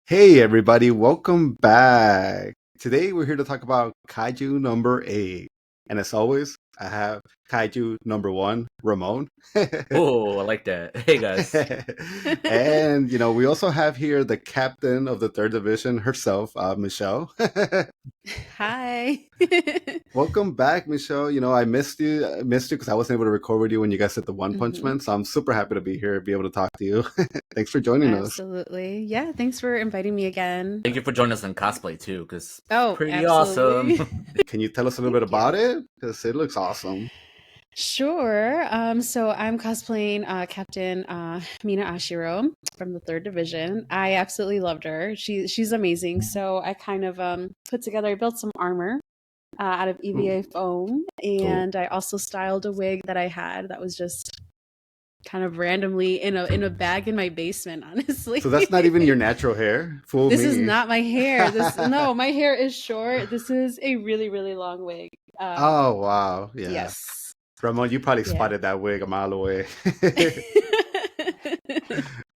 Hey everybody, welcome back. Today we're here to talk about Kaiju number 8. And as always, I have Kaiju number 1, Ramon. Oh, I like that. Hey guys. And we also have here the captain of the third division herself, Michelle. Hi. Welcome back, Michelle. I missed you because I wasn't able to record with you when you guys did the One Punch hmm Man. So I'm super happy to be here, be able to talk to you. Thanks for joining us. Absolutely. Yeah, thanks for inviting me again. Thank you for joining us in cosplay too, because Oh, pretty awesome. absolutely. Can you tell us a little bit Thank about you. it? Because it looks awesome. Sure. So I'm cosplaying Captain Mina Ashiro from the third division. I absolutely loved her. She's amazing. So I kind of I built some armor out of Ooh, EVA foam, cool. and I also styled a wig that I had that was just kind of randomly in a bag in my basement, So that's not honestly. even your natural hair. Fool This is me. not my hair. This no, my hair is short. This is a really, really long wig. Oh, wow. Yeah. Yes. Ramon, you probably Yeah. spotted that wig a mile away.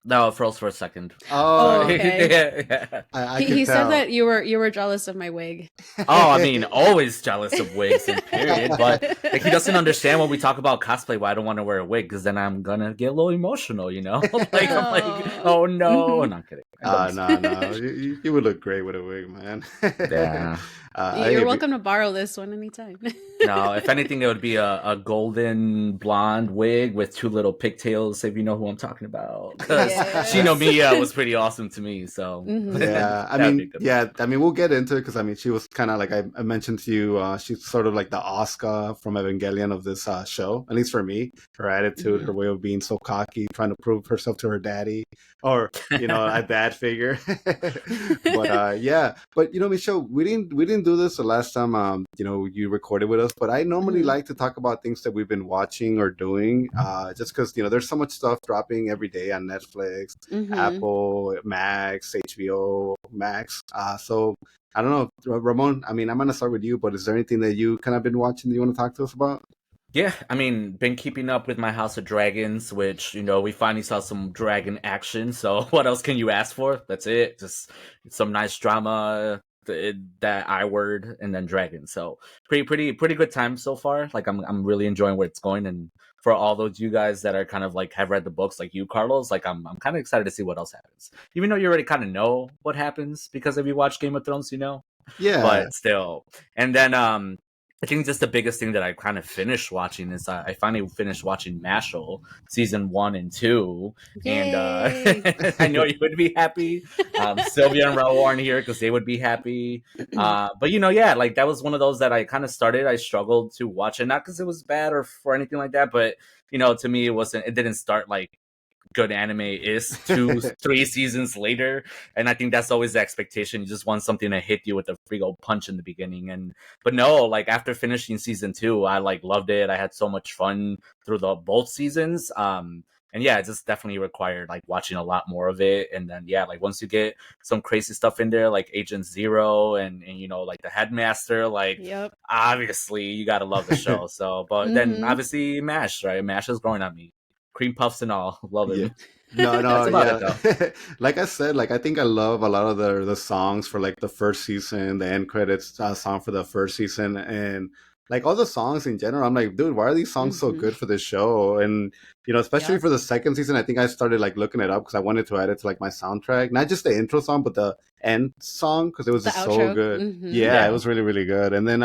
No, it froze for a second. Oh, Oh, Sorry. okay. Yeah. I He could said tell. that you were jealous of my wig. Oh, I mean, always jealous of wigs and period, but like he doesn't understand when we talk about cosplay why I don't want to wear a wig because then I'm gonna get a little emotional, you know? Like I'm like, Oh. oh no. Mhm. No, I'm kidding. I'm just No, no. You would look great with a wig, man. yeah. I You're give you. welcome to borrow this one anytime. No, if anything, it would be a golden blonde wig with two little pigtails, if you know who I'm talking about. Because Yes. Shinomiya was pretty awesome to me, so hmm Yeah, I that would be a mean, good one. yeah, I mean, we'll get into it because I mean, she was kind of like I mentioned to you, she's sort of like the Oscar from Evangelion of this show, at least for me. Her attitude, her hmm way of being so cocky, trying to prove herself to her daddy, or a dad figure. But yeah, but Michelle, we didn't do this the last time you recorded with us, but I normally hmm like to talk about things that we've been watching or doing, just because there's so much stuff dropping every day on Netflix, hmm Apple, Max, HBO Max. So I don't know, Ramon. I mean, I'm gonna start with you, but is there anything that you kind of been watching that you want to talk to us about? Yeah, I mean, been keeping up with my House of Dragons, which, we finally saw some dragon action. So what else can you ask for? That's it. Just some nice drama, that I word, and then dragons. So pretty good time so far. Like I'm really enjoying where it's going. And for all those you guys that are kind of like have read the books, like you, Carlos, like I'm kind of excited to see what else happens. Even though you already kind of know what happens because if you watch Game of Thrones, Yeah. but still. And then I think just the biggest thing that I kind of finished watching is I finally finished watching Mashal season 1 and 2, and Yay. I know you would be happy. Sylvia and Raul aren't here because they would be happy. But yeah, like that was one of those that I kind of started. I struggled to watch it, not because it was bad or for anything like that, but to me it wasn't. It didn't start like good anime is 2 3 seasons later, and I think that's always the expectation. You just want something to hit you with a free old punch in the beginning, and but no, like after finishing season 2, I like loved it. I had so much fun through the both seasons. And yeah, it just definitely required like watching a lot more of it. And then yeah, like once you get some crazy stuff in there like Agent Zero and like the headmaster, like Yep. obviously you gotta love the show. So but then hmm obviously Mash, right? Mash is growing on me, cream puffs and all. Love Yeah. him. No, no, That's about it yeah. though. Like I said, like I think I love a lot of the songs for like the first season, the end credits song for the first season, and like all the songs in general. I'm like, dude, why are these songs so hmm good for this show? And especially Yep. for the second season, I think I started like looking it up because I wanted to add it to like my soundtrack, not just the intro song, but the end song because it was The just so outro. good. Yeah, it Yeah. was really, really good. And then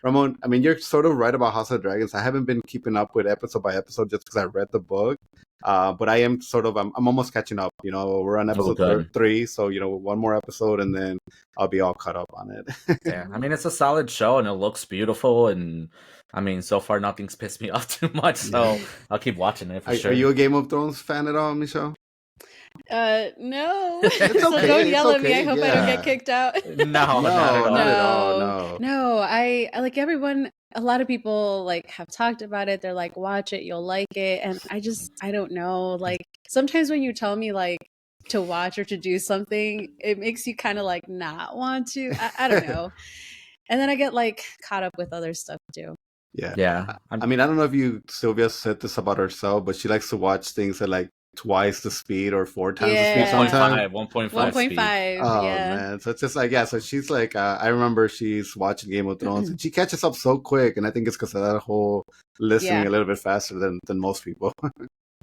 Ramon, I mean, you're sort of right about House of Dragons. I haven't been keeping up with episode by episode just because I read the book. But I am sort of I'm almost catching up. We're on Oh, episode good. 3, so one more episode and then I'll be all caught up on it. Yeah. I mean, it's a solid show and it looks beautiful. And I mean, so far nothing's pissed me off too much. Yeah. So I'll keep watching it for Are you sure. a Game of Thrones fan at all, Michelle? No. It's So don't okay. It's yell at me. I okay. hope I don't get Yeah. kicked out. No, not at No, not at all. all. No. No. No, I like everyone a lot of people like have talked about it. They're like, watch it, you'll like it. And I don't know. Like sometimes when you tell me like to watch or to do something, it makes you kind of like not want to. I don't know. And then I get like caught up with other stuff too. Yeah. Yeah. I mean, I don't know if Sylvia said this about herself, but she likes to watch things at like twice the speed or 4 times the speed Yeah. sometimes. 1.5 speed. 1.5. Oh Yeah. man, so it's just like, yeah, so she's like, I remember she's watching Game of Thrones and she catches up so quick, and I think it's because of that whole listening Yeah. a little bit faster than most people.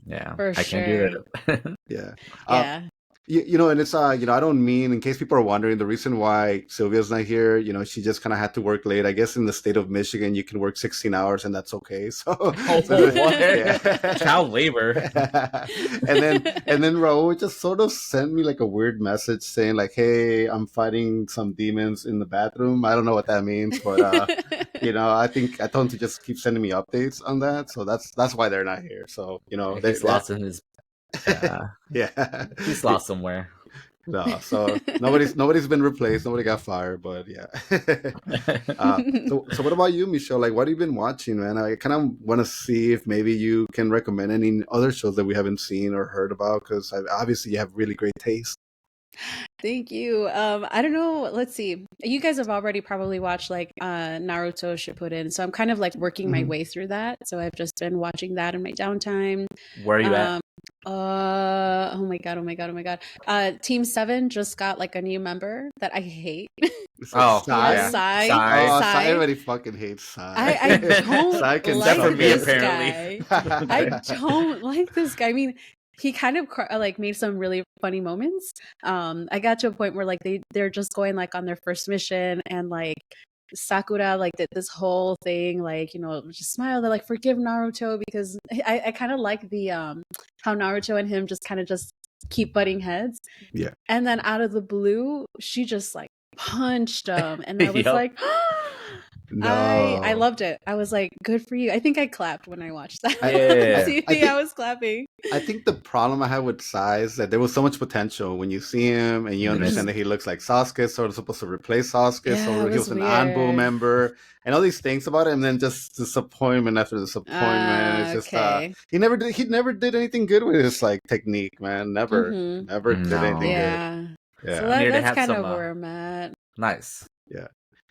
Yeah, For I can't do sure. that. Yeah. Yeah. And it's I don't mean, in case people are wondering, the reason why Sylvia's not here, she just kind of had to work late. I guess in the state of Michigan, you can work 16 hours and that's okay. So, Oh, what? yeah. Child labor. and then Raul just sort of sent me like a weird message saying like, "Hey, I'm fighting some demons in the bathroom." I don't know what that means, but I think I told him to just keep sending me updates on that. So that's why they're not here. So He's lost in his. yeah, He's lost somewhere. No, so nobody's been replaced. Nobody got fired, but yeah. So what about you, Michelle? Like, what have you been watching, man? I kind of want to see if maybe you can recommend any other shows that we haven't seen or heard about, because obviously you have really great taste. Thank you. I don't know. Let's see. You guys have already probably watched like Naruto Shippuden, so I'm kind of like working my way through that. So I've just been watching that in my downtime. Where are you at? Oh my god. Team 7 just got like a new member that I hate. Oh, Sai? Yeah, Sai. Oh, Sai. Sai already fucking hates Sai. I don't Sai can like for me, this apparently. guy. I don't like this guy. I mean, he kind of like made some really funny moments. I got to a point where like they're just going like on their first mission, and like Sakura like did this whole thing, like, just smile. They're like, forgive Naruto, because I kind of like the how Naruto and him just kind of just keep butting heads. Yeah. And then out of the blue, she just like punched him, and I was Yep. like, No. I loved it. I was like, good for you. I think I clapped when I watched that. Yeah. See, I think- I was clapping. I think the problem I had with Sai is that there was so much potential when you see him and you understand that he looks like Sasuke, sort of supposed to replace Sasuke, Yeah, so it he was was an Anbu weird. member, and all these things about it, and then just disappointment after disappointment. It's just Okay. he never did anything good with his like technique, man. Never Mhm. did No. anything Yeah. good. Yeah. So Needed to that's have kind of some, where I'm at. Nice.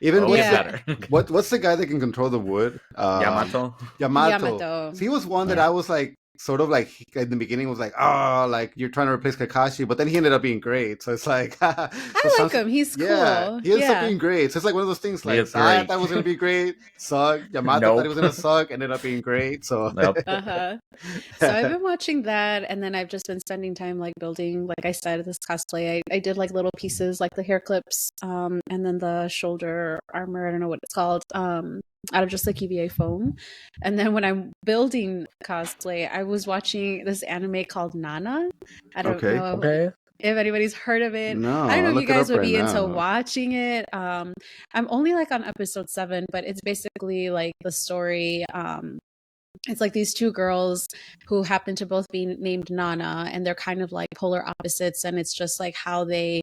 Even Always Yeah. better. what's the guy that can control the wood? Yamato. Yamato. Yamato. So he was one that I was like, sort of like in the beginning was like, oh, like you're trying to replace Kakashi, but then he ended up being great. So it's like, I like him. He's cool. Yeah, he ends up Yeah. being great. So it's like one of those things like, is I great. thought it was gonna be great, suck. Yamato Nope. thought it was gonna suck, ended up being great. So Nope. Uh-huh. So I've been watching that, and then I've just been spending time like building, like I said, this cosplay. I did like little pieces like the hair clips, and then the shoulder armor, I don't know what it's called, out of just like EVA foam. And then when I'm building cosplay, I was watching this anime called Nana. I don't Okay. know Okay. if anybody's heard of it. No, I don't know I'll if you look it guys up would right be into now. watching it. I'm only like on episode 7, but it's basically like the story. It's like these two girls who happen to both be named Nana, and they're kind of like polar opposites, and it's just like how they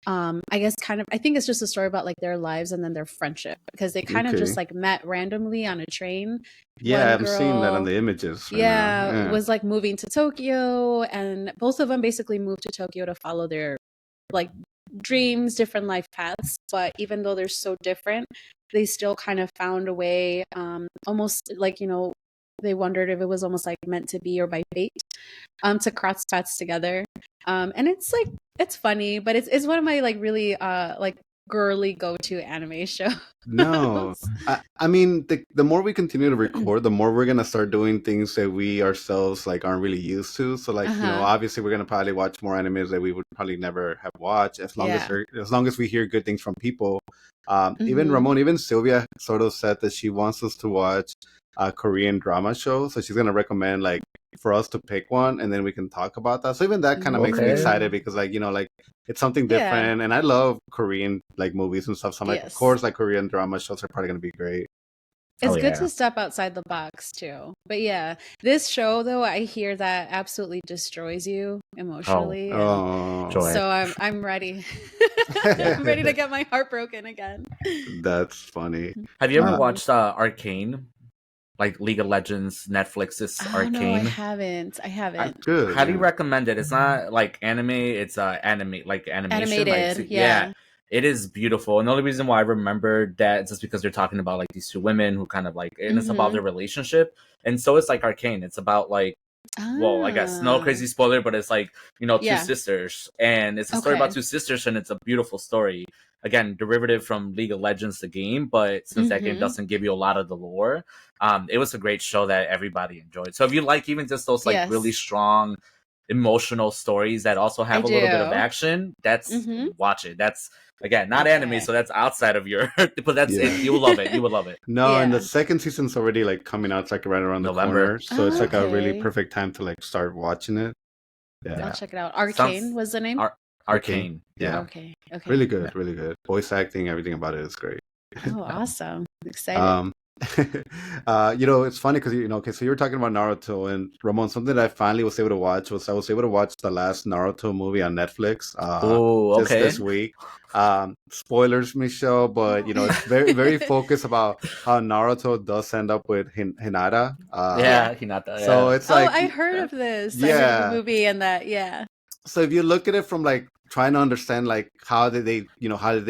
I think it's just a story about like their lives and then their friendship, because they kind of Okay. just like met randomly on a train. Yeah, One I'm seeing that on girl- the images. right now. Yeah, was like moving to Tokyo, and both of them basically moved to Tokyo to follow their like dreams, different life paths. But even though they're so different, they still kind of found a way, almost like, they wondered if it was almost like meant to be or by fate, to cross paths together. And it's like, it's funny, but it's one of my like really like girly go-to anime shows. No, I mean, the more we continue to record, the more we're gonna start doing things that we ourselves like aren't really used to. So like, Uh-huh. obviously we're gonna probably watch more animes that we would probably never have watched, as long Yeah. as long as we hear good things from people. Even Mhm. Ramon, even Sylvia sort of said that she wants us to watch a Korean drama show, so she's gonna recommend like for us to pick one, and then we can talk about that. So even that kind of makes me Okay. excited, because like, like it's something Yeah. different, and I love Korean like movies and stuff. So I'm like, of Yes. course, like Korean drama shows are probably gonna be great. It's Oh, good yeah. to step outside the box too. But yeah, this show though, I hear that absolutely destroys you emotionally. and Oh, Joy. so I'm ready. I'm ready to get my heart broken again. that's funny. Have you ever Uh, watched Arcane? Like League of Legends, Netflix's Oh no, I Arcane? haven't. I haven't. Good. Highly yeah. recommend it. It's not like anime, it's animate like animation. Animated, like, yeah. It is beautiful. And the only reason why I remembered that is just because they're talking about like these two women who kind of like, and it's about Mhm. their relationship. And so it's like Arcane. It's about like well, I guess no Ah. crazy spoiler, but it's like, two Yeah. sisters, and it's a story Okay. about two sisters, and it's a beautiful story. Again, derivative from League of Legends, the game, but since that game Mhm. doesn't give you a lot of the lore, it was a great show that everybody enjoyed. So if you like even just those like really Yes. strong emotional stories that also have I a little bit of do. action, that's Mhm. watch it. That's again not anime, Okay. so that's outside of your but that's Yeah. it. You will love it. You will love it. No, and the Yeah. second season's already like coming out. It's like right around the November. corner, so it's like a really Okay. perfect time to like start watching it. Yeah, I'll check it out. Arcane Sounds was the name? Arcane. Yeah. Okay. Okay. really good, really good. Voice acting, everything about it is great. Oh, awesome. Excited. Um, it's funny because okay, so you were talking about Naruto, and Ramon, something that I finally was able to watch was I was able to watch the last Naruto movie on Netflix. Oh, Just okay. this week. Spoilers, Michelle, but it's very very focused about how Naruto does end up with Hinata. Yeah, Hinata. So Yeah. it's like I heard of this. I heard of yeah. the movie and that. Yeah. So if you look at it from like trying to understand like how did they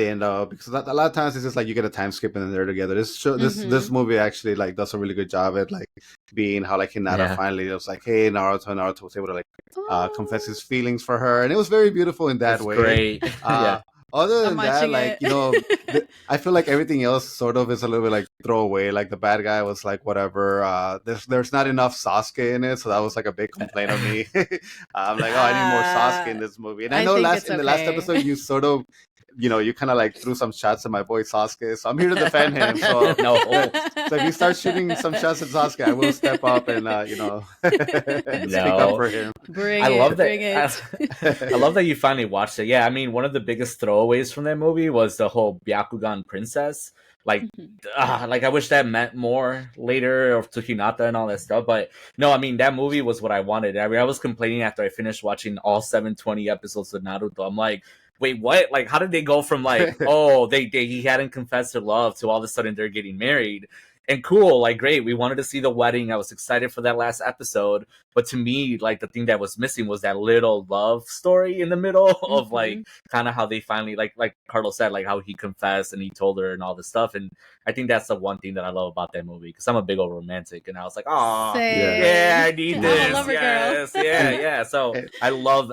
end up, because a lot of times it's just like you get a time skip and then they're together. This movie actually like does a really good job at like being how like Hinata Yeah. finally was like, hey, Naruto was able to like Oh, confess his feelings for her, and it was very beautiful in that It's way. great. Yeah. Other I'm than that, watching like it. I feel like everything else sort of is a little bit like throwaway. Like the bad guy was like whatever. There's not enough Sasuke in it, so that was like a big complaint of me. I'm like, oh, I need more Sasuke in this movie. And I I know think it's in the last okay. episode you sort of, you kind of like threw some shots at my boy Sasuke, so I'm here to defend him. So No. so if you start shooting some shots at Sasuke, I will step up and speak up for him. Bring I love that. Bring it. I love that you finally watched it. Yeah, I mean, one of the biggest throwaways from that movie was the whole Byakugan princess. Like, like I wish that meant more later or to Hinata and all that stuff. But no, I mean, that movie was what I wanted. I mean, I was complaining after I finished watching all 720 episodes of Naruto. I'm like, wait, what? Like, how did they go from like, oh, he hadn't confessed their love to all of a sudden they're getting married? And cool, like great. We wanted to see the wedding. I was excited for that last episode. But to me, like the thing that was missing was that little love story in the middle of like kind of how they finally like Carlos said, like how he confessed and he told her and all this stuff. And I think that's the one thing that I love about that movie because I'm a big old romantic and I was like, oh yeah, I need this. I'm a lover yes, girl. yeah. So I love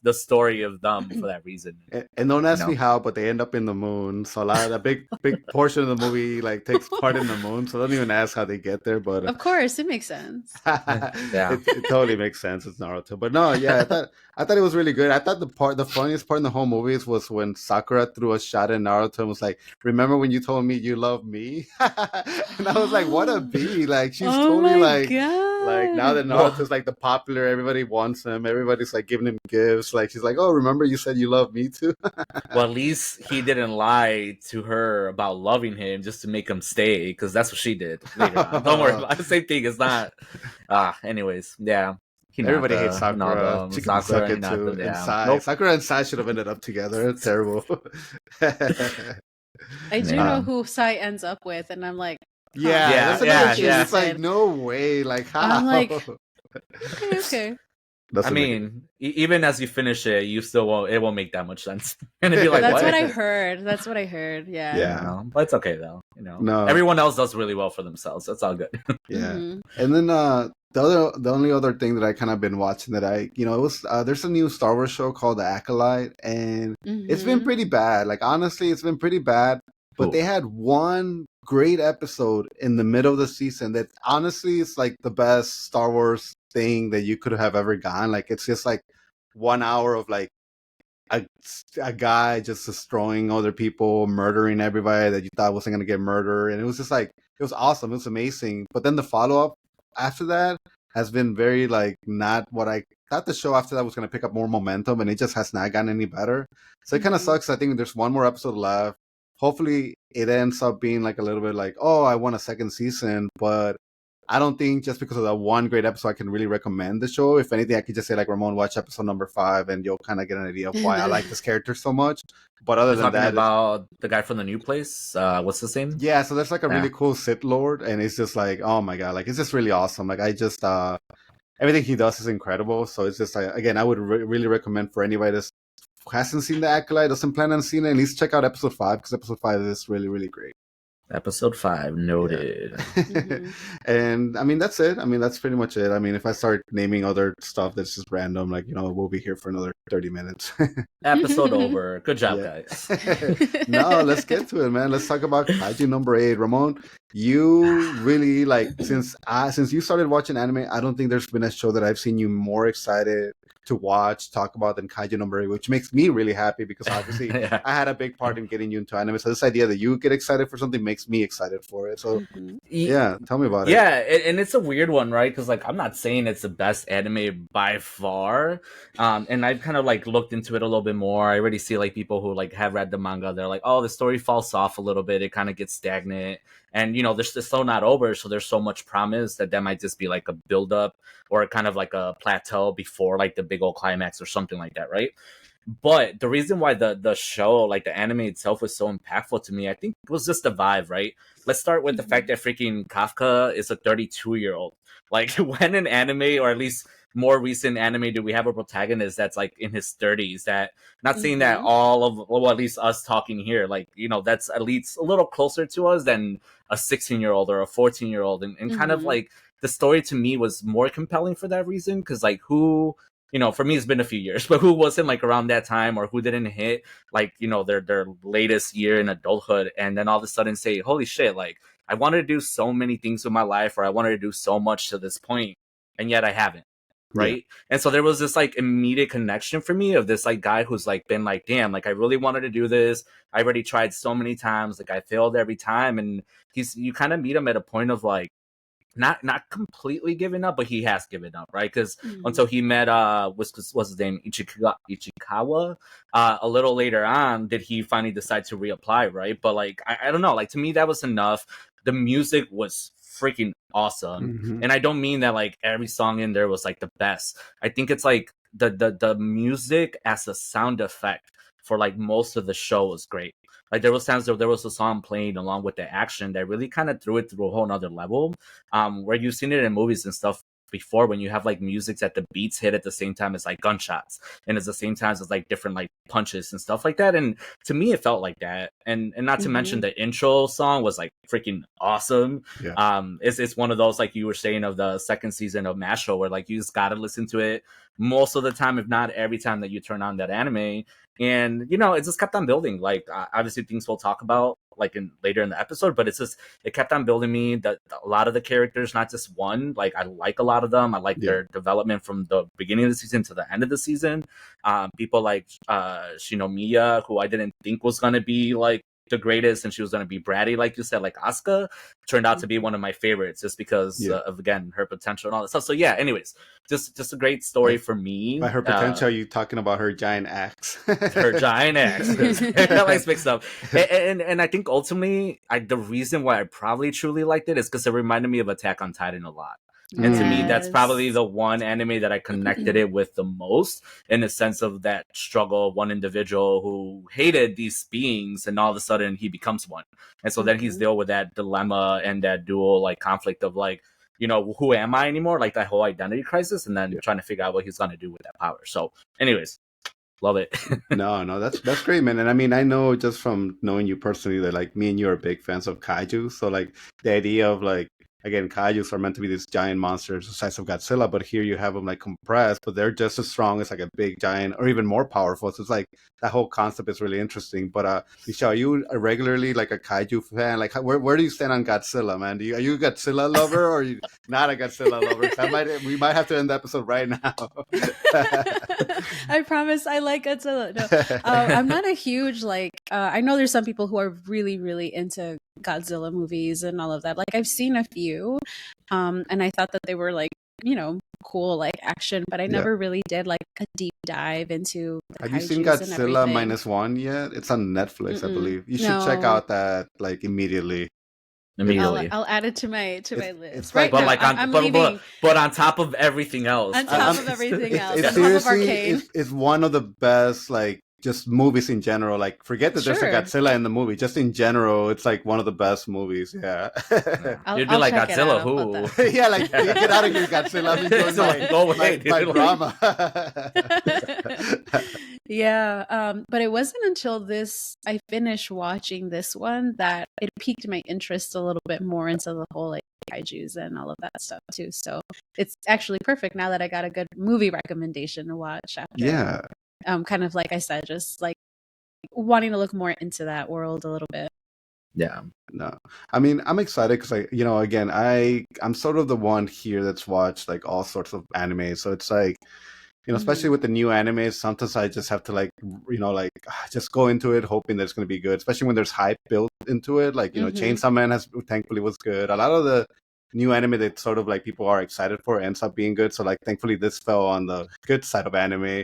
the story of them for that reason. And don't ask me how, but they end up in the moon. So a big portion of the movie like takes part in the moon. So don't even ask how they get there. But Of course, it makes sense. Yeah. It totally makes sense. It's Naruto, but no, yeah, I thought it was really good. I thought the funniest part in the whole movie was when Sakura threw a shot at Naruto and was like, "Remember when you told me you love me?" And I was like, "What a bee!" Like she's totally like now that Naruto's like the popular, everybody wants him. Everybody's like giving him gifts. Like she's like, "Oh, remember you said you love me too?" Well, at least he didn't lie to her about loving him just to make him stay, because that's what she did later on. Don't worry about the same thing. It's not. Anyways, yeah. Everybody hates Sakura. She can suck it too. And Sai. Nope. Sakura and Sai should have ended up together. Terrible. I do know who Sai ends up with, and I'm like, yeah, that's another thing. yeah. It's like, no way. Like, how? I'm like, okay. That's I mean, even as you finish it, you still won't. It won't make that much sense. And it'd be like, That's what I heard. That's what I heard. Yeah. Yeah. But it's okay though. No. Everyone else does really well for themselves. That's all good. Yeah. And then the only other thing that I kind of been watching that it was there's a new Star Wars show called The Acolyte, and it's been pretty bad. Like honestly, it's been pretty bad. But they had one great episode in the middle of the season that honestly is like the best Star Wars thing that you could have ever gotten. Like it's just like 1 hour of like a guy just destroying other people, murdering everybody that you thought wasn't gonna get murdered, and it was just like it was awesome. It was amazing. But then the follow up after that has been very like not what I thought. The show after that was gonna pick up more momentum, and it just has not gotten any better. So it kind of sucks. I think there's one more episode left. Hopefully it ends up being like a little bit like, oh, I want a second season, but I don't think just because of that one great episode I can really recommend the show. If anything, I could just say like, Ramon, watch episode number 5 and you'll kind of get an idea of why I like this character so much. But other than that, about the guy from the new place, what's his name? Yeah, so there's like a really cool Sith Lord, and it's just like, oh my god, like it's just really awesome. Like I just everything he does is incredible. So it's just like, again, I would really recommend for anybody that hasn't seen The Acolyte, doesn't plan on seeing it, at least check out episode 5, because episode 5 is really, really great. Episode 5 noted. And I mean, that's it. I mean, that's pretty much it. I mean, if I start naming other stuff that's just random, like, we'll be here for another 30 minutes. Episode over. Good job, Yeah. guys. No, let's get to it, man. Let's talk about Kaiju number 8. Ramon, you really since you started watching anime, I don't think there's been a show that I've seen you more excited to talk about than Kaiju number 8, which makes me really happy because obviously Yeah. I had a big part in getting you into anime. So this idea that you get excited for something makes me excited for it. So yeah, tell me about it. Yeah, and it's a weird one, right? Because I'm not saying it's the best anime by far, and I've kind of looked into it a little bit more. I already see people who have read the manga. They're like, oh, the story falls off a little bit. It kind of gets stagnant, and they're still not over. So there's so much promise that might just be a build up or kind of a plateau before the big old climax or something like that, right? But the reason why the show, the anime itself, was so impactful to me, I think, was just the vibe, right? Let's start with the fact that freaking Kafka is a 32-year-old. When an anime, or at least more recent anime, do we have a protagonist that's in his 30s? That, not saying that all of, well, at least us talking here, that's at least a little closer to us than a 16-year-old or a 14-year-old, and kind of the story to me was more compelling for that reason, because who, for me, it's been a few years, but who wasn't around that time, or who didn't hit their latest year in adulthood, and then all of a sudden say, holy shit, I wanted to do so many things with my life, or I wanted to do so much to this point, and yet I haven't. Right. Yeah. And so there was this immediate connection for me of this guy who's been damn, I really wanted to do this. I already tried so many times, I failed every time. And you kind of meet him at a point of not completely giving up, but he has given up, right? Because until he met what's his name, Ichikawa, a little later on, did he finally decide to reapply, right? But I don't know, to me that was enough. The music was freaking awesome, and I don't mean that every song in there was the best. I think it's the music as a sound effect for most of the show was great. There was times there was a song playing along with the action that really kind of threw it through a whole nother level, where you've seen it in movies and stuff before, when you have music that the beats hit at the same time as gunshots, and at the same time as different punches and stuff like that. And to me it felt like that, and not to mention the intro song was freaking awesome. It's one of those, you were saying, of the second season of Masho, where you just gotta listen to it most of the time, if not every time that you turn on that anime. And it just kept on building. Obviously things we'll talk about later in the episode, but it kept on building me. That a lot of the characters, not just one, I like a lot of them. I like their development from the beginning of the season to the end of the season. People like Shinomiya, who I didn't think was gonna be the greatest, and she was going to be bratty, like you said, Asuka, turned out to be one of my favorites, just because of, again, her potential and all that stuff. So yeah, anyways, just a great story for me. By her potential, you talking about her giant axe? Her giant axe. That mixed up. And I think ultimately, the reason why I probably truly liked it is because it reminded me of Attack on Titan a lot. And to me, that's probably the one anime that I connected it with the most, in the sense of that struggle of one individual who hated these beings, and all of a sudden he becomes one. And so then he's dealing with that dilemma and that dual conflict of who am I anymore? That whole identity crisis, and then trying to figure out what he's going to do with that power. So anyways, love it. No, that's great, man. And I mean, I know just from knowing you personally that me and you are big fans of kaiju. So the idea of again, kaijus are meant to be these giant monsters the size of Godzilla, but here you have them compressed, but they're just as strong as a big giant, or even more powerful. So it's that whole concept is really interesting. But Michelle, are you regularly a kaiju fan? Where do you stand on Godzilla, man? Are you a Godzilla lover, or are you not a Godzilla lover? We might have to end the episode right now. I promise I like Godzilla. No, I'm not a huge I know there's some people who are really, really into Godzilla movies and all of that. I've seen a few, and I thought that they were cool action, but I never really did a deep dive into the Have you seen Godzilla -1 yet? It's on Netflix, I believe. You should check out that immediately. I'll add it to my list. It's right but now, but on top of everything else, on top of everything else, it's seriously, it's one of the best just movies in general. Like, forget that there's a Sure. Godzilla in the movie. Just in general, it's like one of the best movies. Yeah. You'd be I'll like, check it Godzilla, out about who? that. Yeah, like, get out of here, Godzilla. I'm enjoying So, like, go away, my dude. drama. Yeah, but it wasn't until I finished watching this one that it piqued my interest a little bit more into the whole like kaijus and all of that stuff too. So it's actually perfect now that I got a good movie recommendation to watch after. Yeah. Kind of like I said, just like wanting to look more into that world a little bit. Yeah. No, I mean, I'm excited because again, I'm sort of the one here that's watched like all sorts of anime. So it's like, especially with the new animes, sometimes I just have to like, just go into it hoping that it's going to be good, especially when there's hype built into it. Like, Chainsaw Man thankfully was good. A lot of the new anime that sort of like people are excited for ends up being good. So like, thankfully this fell on the good side of anime.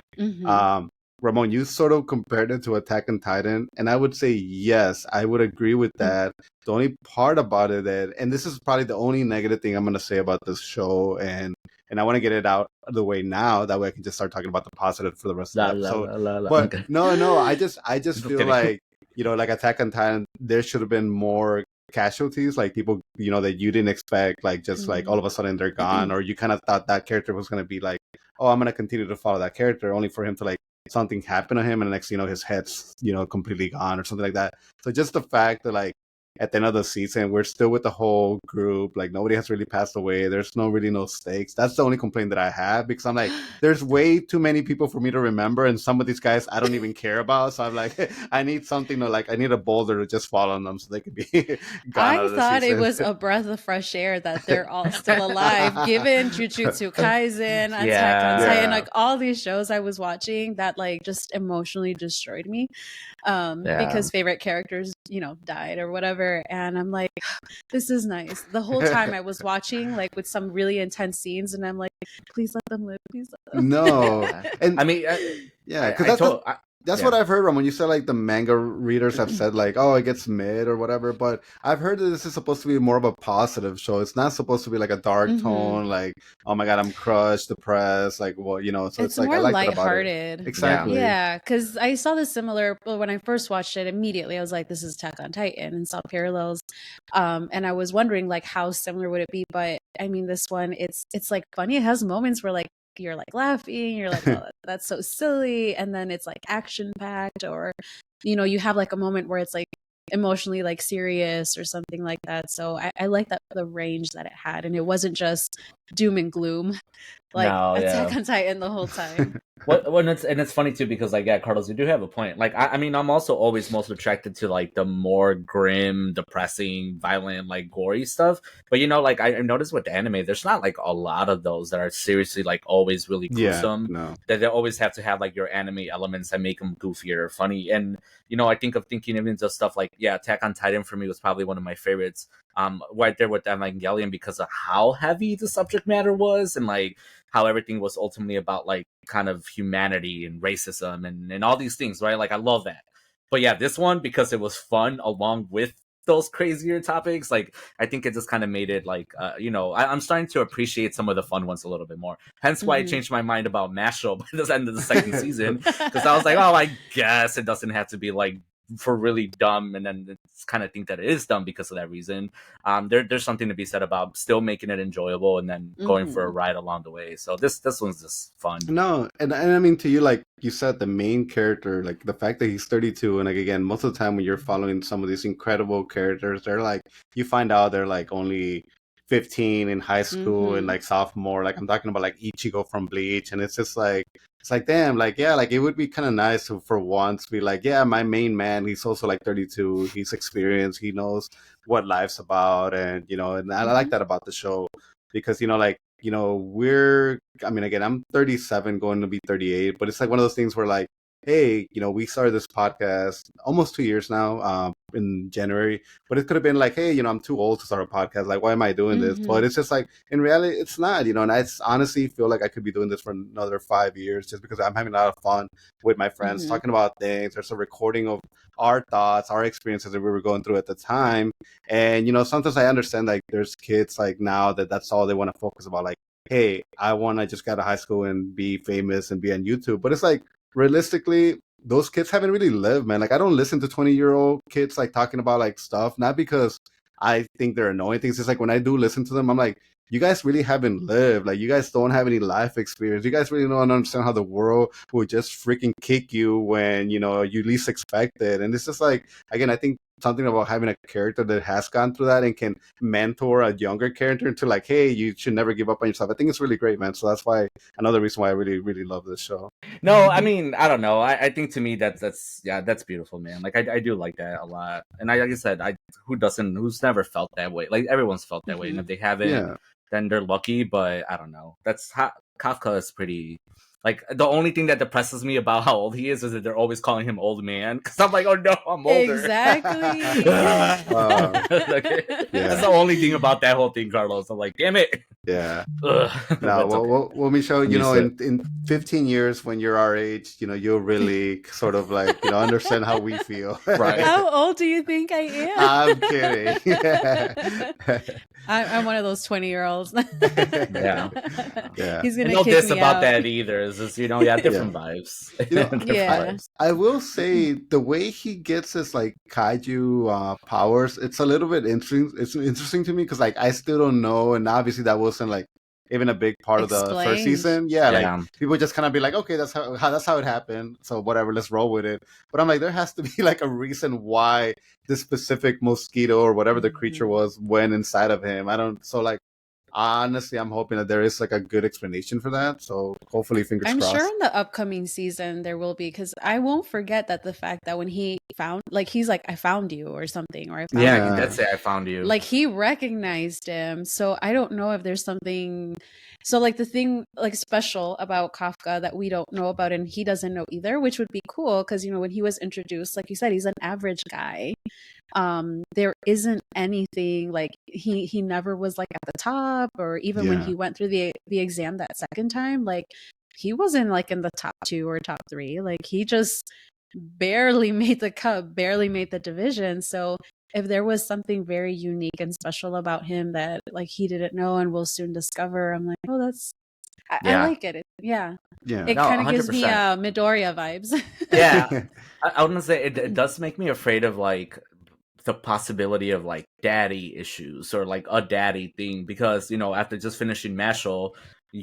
Ramon, you sort of compared it to Attack on Titan, and I would say yes, I would agree with that. The only part about it and this is probably the only negative thing I'm going to say about this show, and I want to get it out of the way now. That way I can just start talking about the positive for the rest of the episode. But okay. no, I just feel like, like Attack on Titan, there should have been more casualties, like people, that you didn't expect, like just like all of a sudden they're gone, or you kind of thought that character was going to be like, oh, I'm going to continue to follow that character, only for him to like something happened to him and the next his head's completely gone or something like that. So just the fact that like at the end of the season we're still with the whole group, like nobody has really passed away, there's no stakes. That's the only complaint that I have, because I'm like, there's way too many people for me to remember, and some of these guys I don't even care about. So I'm like, I need something to like, I need a boulder to just fall on them so they can be gone out of the I thought season. it was a breath of fresh air that they're all still alive, given Jujutsu Kaisen, Attack on Titan, like all these shows I was watching that like just emotionally destroyed me, because favorite characters died or whatever. And I'm like, this is nice. The whole time I was watching like with some really intense scenes, and I'm like, please let them live, please let them. No. And I mean, because that's what I've heard, Ramon. You said like the manga readers have said like, oh, it gets mid or whatever, but I've heard that this is supposed to be more of a positive show. It's not supposed to be like a dark tone, like, oh my god, I'm crushed, depressed, like, well, so it's like, more I like lighthearted. Exactly. Yeah, because I saw the similar when I first watched it. Immediately, I was like, "This is Attack on Titan," and saw parallels. And I was wondering like, how similar would it be? But I mean, this one, it's like funny. It has moments where like you're like laughing, you're like, oh, that's so silly, and then it's like action packed, or you have like a moment where it's like emotionally like serious or something like that. So I like that the range that it had, and it wasn't just doom and gloom like Attack on Titan the whole time. It's funny too, because like, yeah, Carlos, you do have a point. Like, I mean, I'm also always most attracted to like the more grim, depressing, violent, like gory stuff. But like, I noticed with the anime, there's not like a lot of those that are seriously like always really gruesome. No. That they always have to have like your anime elements that make them goofier or funny. And I think of thinking even just stuff like, Attack on Titan for me was probably one of my favorites. Right there with Evangelion, because of how heavy the subject matter was, and like how everything was ultimately about like kind of humanity and racism and all these things, right? Like, I love that. But yeah, this one, because it was fun along with those crazier topics, like I think it just kind of made it like, I'm starting to appreciate some of the fun ones a little bit more. Hence why I changed my mind about Mashle by the end of the second season, because I was like, oh, I guess it doesn't have to be like for really dumb, and then it's kind of think that it is dumb because of that reason. There's something to be said about still making it enjoyable and then going for a ride along the way. So this one's just fun. No, and I mean, to you, like you said, the main character, like the fact that he's 32, and like again, most of the time when you're following some of these incredible characters, they're like, you find out they're like only 15 in high school and like sophomore. Like, I'm talking about like Ichigo from Bleach, and it's just like, it's like, damn, like, yeah, like it would be kind of nice to for once be like, yeah, my main man, he's also like 32, he's experienced, he knows what life's about, and and I like that about the show, because like, I mean, again, I'm 37 going to be 38, but it's like one of those things where like, hey, we started this podcast almost 2 years now, in January, but it could have been like, hey, I'm too old to start a podcast. Like, why am I doing this? But it's just like, in reality, it's not, and I honestly feel like I could be doing this for another 5 years, just because I'm having a lot of fun with my friends talking about things. There's a recording of our thoughts, our experiences that we were going through at the time. And, sometimes I understand like there's kids like now that's all they want to focus about. Like, hey, I want to just get out of high school and be famous and be on YouTube. But it's like, realistically, those kids haven't really lived, man. Like I don't listen to 20-year-old kids like talking about like stuff, not because I think they're annoying things. It's like when I do listen to them, I'm like, you guys really haven't lived. Like you guys don't have any life experience. You guys really don't understand how the world will just freaking kick you when, you know, you least expect it. And it's just like, again, I think something about having a character that has gone through that and can mentor a younger character into like, hey, you should never give up on yourself. I think it's really great, man. So that's why another reason why I really, really love this show. No, I mean, I don't know. I think to me that's beautiful, man. Like I do like that a lot. And like I said, who's never felt that way? Like everyone's felt that way. And if they haven't, then they're lucky. But I don't know. That's how Kafka is pretty. Like the only thing that depresses me about how old he is that they're always calling him old man. Because I'm like, oh no, I'm older. Exactly. That's the only thing about that whole thing, Carlos. I'm like, damn it. Yeah. No, well, Michelle, you know, in 15 years when you're our age, you know, you'll really sort of like, you know, understand how we feel. Right. How old do you think I am? I'm kidding. I'm one of those 20-year-olds. Yeah. He's gonna no kick diss me about out. that either. It's just, you know, different vibes. You know, Different Yeah. vibes. I will say the way he gets his like kaiju powers, it's a little bit interesting. It's interesting to me because like I still don't know, and obviously that wasn't like even a big part of the first Explained. season. Yeah, like people just kind of be like, okay, that's how it happened. So whatever, let's roll with it. But I'm like, there has to be like a reason why this specific mosquito or whatever the creature was went inside of him. I don't. So like. Honestly, I'm hoping that there is like a good explanation for that. So hopefully, fingers crossed. I'm sure in the upcoming season there will be, because I won't forget that the fact that when he found, like, he's like, I found you or something, or I found you. That's it. I found you. Like he recognized him. So I don't know if there's something. So like the thing like special about Kafka that we don't know about and he doesn't know either, which would be cool because, you know, when he was introduced, like you said, he's an average guy. There isn't anything like he never was like at the top, or even when he went through the exam that second time, like he wasn't like in the top 2 or top 3. Like he just barely made the cut, barely made the division. So if there was something very unique and special about him that like he didn't know and will soon discover, I'm like, oh, that's I like it. It kind of gives me Midoriya vibes. I want to say it does make me afraid of like the possibility of like daddy issues or like a daddy thing, because, you know, after just finishing Mashal,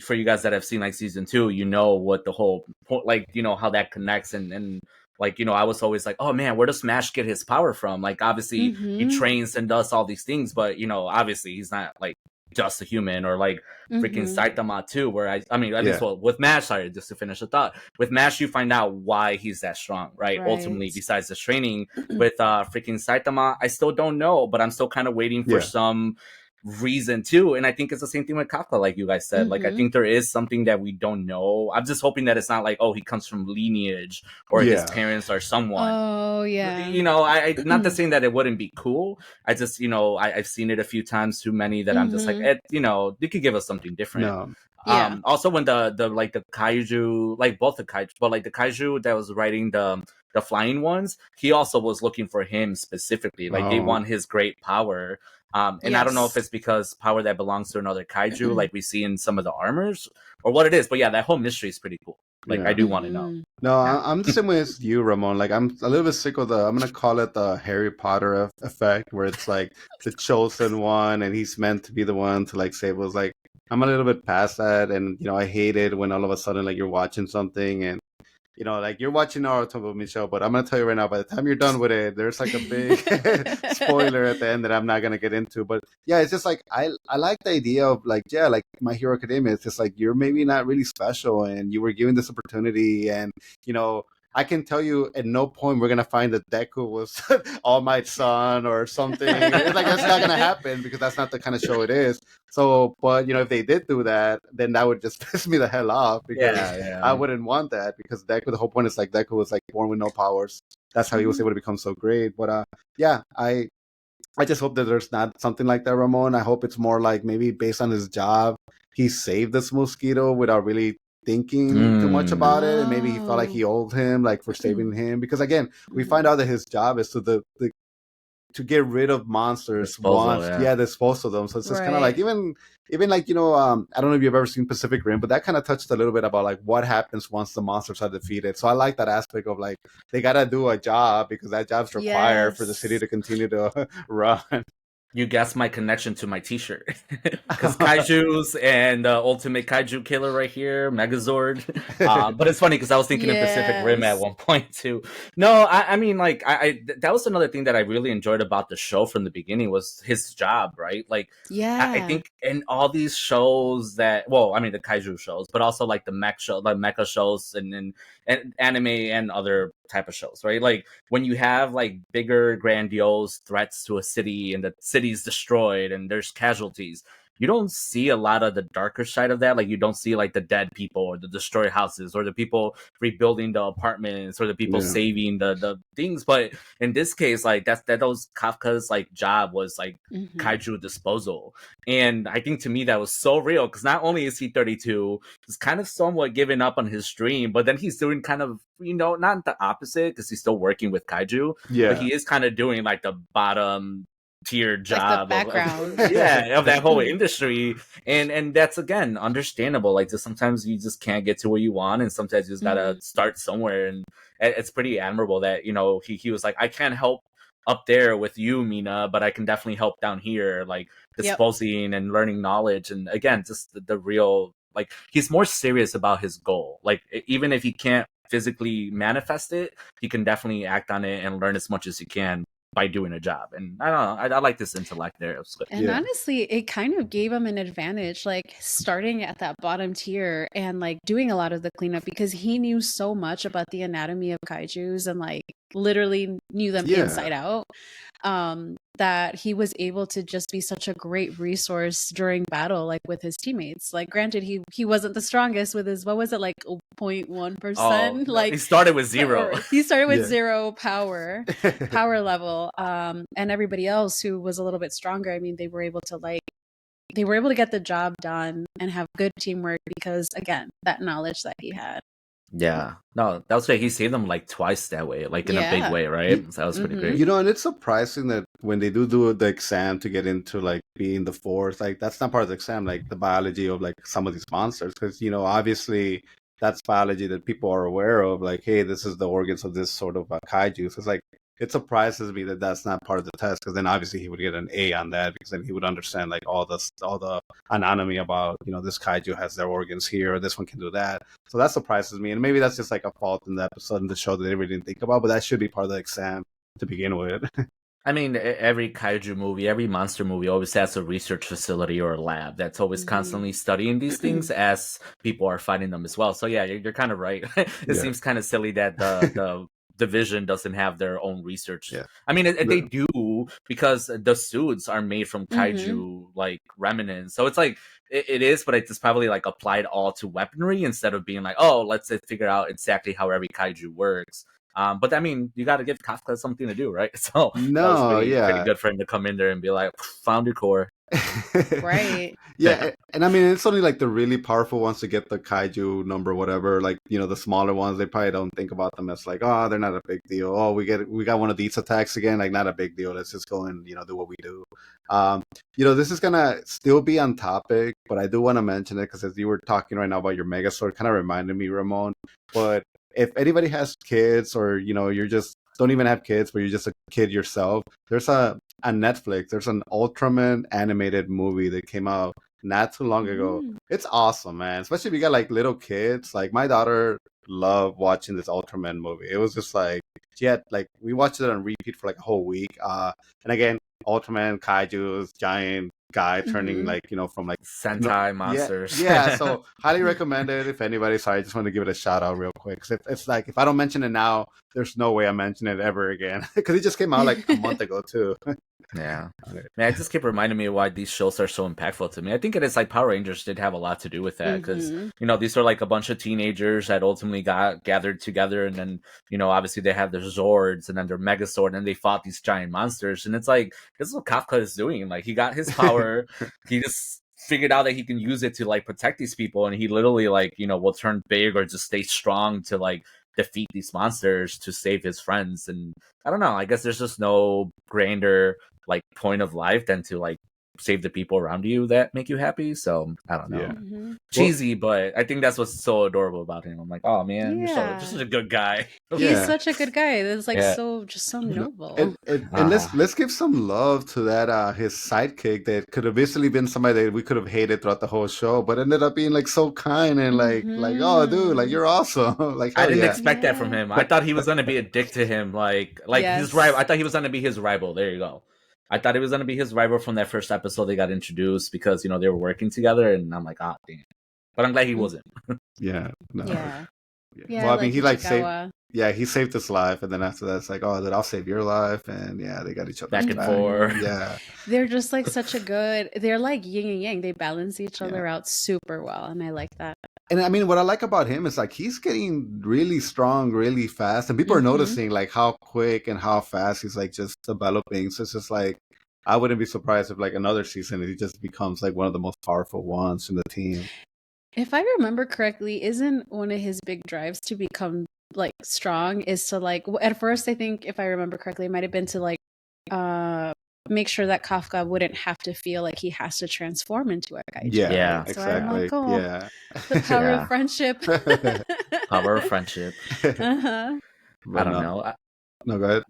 for you guys that have seen like season 2, you know what the whole point, like, you know, how that connects and like, you know, I was always like, oh man, where does Smash get his power from? Like obviously he trains and does all these things, but, you know, obviously he's not like just a human, or like freaking Saitama too, where I mean at least with Mash, sorry, just to finish the thought, with Mash you find out why he's that strong, right? Ultimately, besides the training. With freaking Saitama, I still don't know, but I'm still kind of waiting for some reason too. And I think it's the same thing with Kafka, like you guys said. Like I think there is something that we don't know. I'm just hoping that it's not like, oh, he comes from lineage or his parents are someone. You know, I not to saying that it wouldn't be cool. I just, you know, I've seen it a few times too many that I'm just like, you know, they could give us something different. Also when the like the kaiju, like both the kaiju, but like the kaiju that was writing the flying ones, he also was looking for him specifically. Like they want his great power. And I don't know if it's because power that belongs to another kaiju, like we see in some of the armors, or what it is. But yeah, that whole mystery is pretty cool. Like I do want to know. No, I'm the same way as you, Ramon. Like I'm a little bit sick of I'm gonna call it the Harry Potter effect, where it's like the chosen one, and he's meant to be the one to like save us. Like I'm a little bit past that, and you know I hate it when all of a sudden like you're watching something and. You know, like you're watching Naruto, Michelle, but I'm gonna tell you right now. By the time you're done with it, there's like a big spoiler at the end that I'm not gonna get into. But yeah, it's just like I like the idea of like like My Hero Academia. It's just like you're maybe not really special, and you were given this opportunity, and you know. I can tell you at no point we're gonna find that Deku was All Might's son or something. It's like that's not gonna happen because that's not the kind of show it is. So, but you know, if they did do that, then that would just piss me the hell off because I wouldn't want that because Deku. The whole point is like Deku was like born with no powers. That's how he was able to become so great. But I just hope that there's not something like that, Ramon. I hope it's more like maybe based on his job, he saved this mosquito without really thinking too much about it, and maybe he felt like he owed him like for saving him, because again we find out that his job is to the to get rid of monsters Disposal, once, yeah. dispose of them. So it's just kind of like Right. even like I don't know if you've ever seen Pacific Rim, but that kind of touched a little bit about like what happens once the monsters are defeated. So I like that aspect of like they gotta do a job because that job's required for the city Yes. to continue to run. You guessed my connection to my T-shirt, because Kaiju's and Ultimate Kaiju Killer right here, Megazord. But it's funny because I was thinking of Pacific Rim at Yes. one point too. No, I mean, like, that was another thing that I really enjoyed about the show from the beginning was his job, right? Like, I Yeah. think in all these shows that, well, I mean the kaiju shows, but also like the mech show, like mecha shows, and anime and other type of shows, right? Like when you have like bigger, grandiose threats to a city and the city's destroyed and there's casualties, you don't see a lot of the darker side of that. Like you don't see like the dead people or the destroyed houses or the people rebuilding the apartments or the people Yeah. saving the things. But in this case, like that was Kafka's like job was like Mhm. kaiju disposal. And I think to me that was so real because not only is he 32, he's kind of somewhat giving up on his dream, but then he's doing kind of, not the opposite because he's still working with kaiju, but Yeah. he is kind of doing like the bottom tier Like the job background. of that whole industry. And that's again understandable. Like just sometimes you just can't get to where you want, and sometimes you just gotta start somewhere. And it's pretty admirable that he was like, I can't help up there with you, Mina, but I can definitely help down here, like Yep. disposing and learning knowledge. And again, just the real, like, he's more serious about his goal. Like even if he can't physically manifest it, he can definitely act on it and learn as much as he can by doing a job. And I don't know, I like this intellect there. It was good. And Yeah. honestly, it kind of gave him an advantage, like starting at that bottom tier and like doing a lot of the cleanup because he knew so much about the anatomy of kaijus and like literally knew them Yeah. inside out. That he was able to just be such a great resource during battle, like with his teammates. Like, granted, he wasn't the strongest with his, what was it, like 0.1%? No, Like he started with 0. he started with Yeah. 0 power level, and everybody else who was a little bit stronger. I mean, they were able to get the job done and have good teamwork because, again, that knowledge that he had. Yeah, no, that was great. He saved them like twice that way, like in a big Yeah. way, right? So that was pretty great. And it's surprising that when they do the exam to get into like being the force, like that's not part of the exam, like the biology of like some of these monsters, because obviously that's biology that people are aware of. Like, hey, this is the organs of this sort of kaiju. So it's like it surprises me that that's not part of the test, because then obviously he would get an A on that, because then he would understand like all the anatomy about this kaiju has their organs here, or this one can do that. So that surprises me, and maybe that's just like a fault in the episode in the show that they really didn't think about, but that should be part of the exam to begin with. I mean, every kaiju movie, every monster movie always has a research facility or a lab that's always constantly studying these things as people are fighting them as well. So yeah, you're kind of right. It seems kind of silly that the division doesn't have their own research. Yeah. I mean, they do, because the suits are made from kaiju like remnants. So it's like it is, but it's probably like applied all to weaponry instead of being like, oh, let's figure out exactly how every kaiju works. But I mean, you got to give Kafka something to do, right? So that was pretty good for him to come in there and be like, found your core. Right. Yeah, and I mean, it's only like the really powerful ones to get the kaiju number, whatever. Like the smaller ones, they probably don't think about them as like, oh, they're not a big deal. Oh, we got one of these attacks again, like not a big deal. Let's just go and do what we do. This is gonna still be on topic, but I do want to mention it because as you were talking right now about your Megazord, kind of reminded me, Ramon. But if anybody has kids, or you're just don't even have kids, but you're just a kid yourself, there's on Netflix, there's an Ultraman animated movie that came out not too long ago. It's awesome, man. Especially if you got like little kids. Like my daughter loved watching this Ultraman movie. It was just like we watched it on repeat for like a whole week. And again, Ultraman, kaijus, giant guy turning like from like Sentai monsters. Yeah. So highly recommended if anybody. Sorry, I just want to give it a shout out real quick. It's like if I don't mention it now, there's no way I mention it ever again, because it just came out like a month ago too. Yeah, man, it just kept reminding me of why these shows are so impactful to me. I think it is like Power Rangers did have a lot to do with that, because these are like a bunch of teenagers that ultimately got gathered together, and then obviously they have their Zords and then their Megazord, and they fought these giant monsters. And it's like, this is what Kafka is doing. Like, he got his power, he just figured out that he can use it to like protect these people, and he literally like will turn big or just stay strong to like defeat these monsters to save his friends. And I don't know, I guess there's just no grander like point of life than to like save the people around you that make you happy. So I don't know. Yeah. Mhm. Cheesy, but I think that's what's so adorable about him. I'm like, oh man, you're Yeah. just such a good guy. He's Yeah. such a good guy. That's like Yeah. so noble. And let's give some love to that his sidekick that could have easily been somebody that we could have hated throughout the whole show, but ended up being like so kind and like oh dude, like you're awesome. Like I hell didn't yeah. expect that from him. I thought he was gonna be a dick to him, like his rival. I thought he was gonna be his rival. There you go. I thought he was gonna be his rival from that first episode they got introduced because they were working together, and I'm like, ah, damn. But I'm glad he wasn't. Yeah. No. Yeah. Yeah, Well, I mean, he like Ichikawa. he saved his life, and then after that, it's like, oh, then I'll save your life, and yeah, they got each other Back and forth. Yeah, They're just like such a good. They're like yin and yang. They balance each other out super well, and I like that. and I mean, what I like about him is like he's getting really strong, really fast, and people are noticing like how quick and how fast he's like just developing. So it's just like I wouldn't be surprised if like another season he just becomes like one of the most powerful ones in the team. If I remember correctly, isn't one of his big drives to become like strong is to like at first I think if I remember correctly, it might have been to like make sure that Kafka wouldn't have to feel like he has to transform into a kaiju. Yeah, So exactly. I'm like, oh, yeah, the power of friendship. Power of friendship. Uh-huh. I don't know. No, go ahead.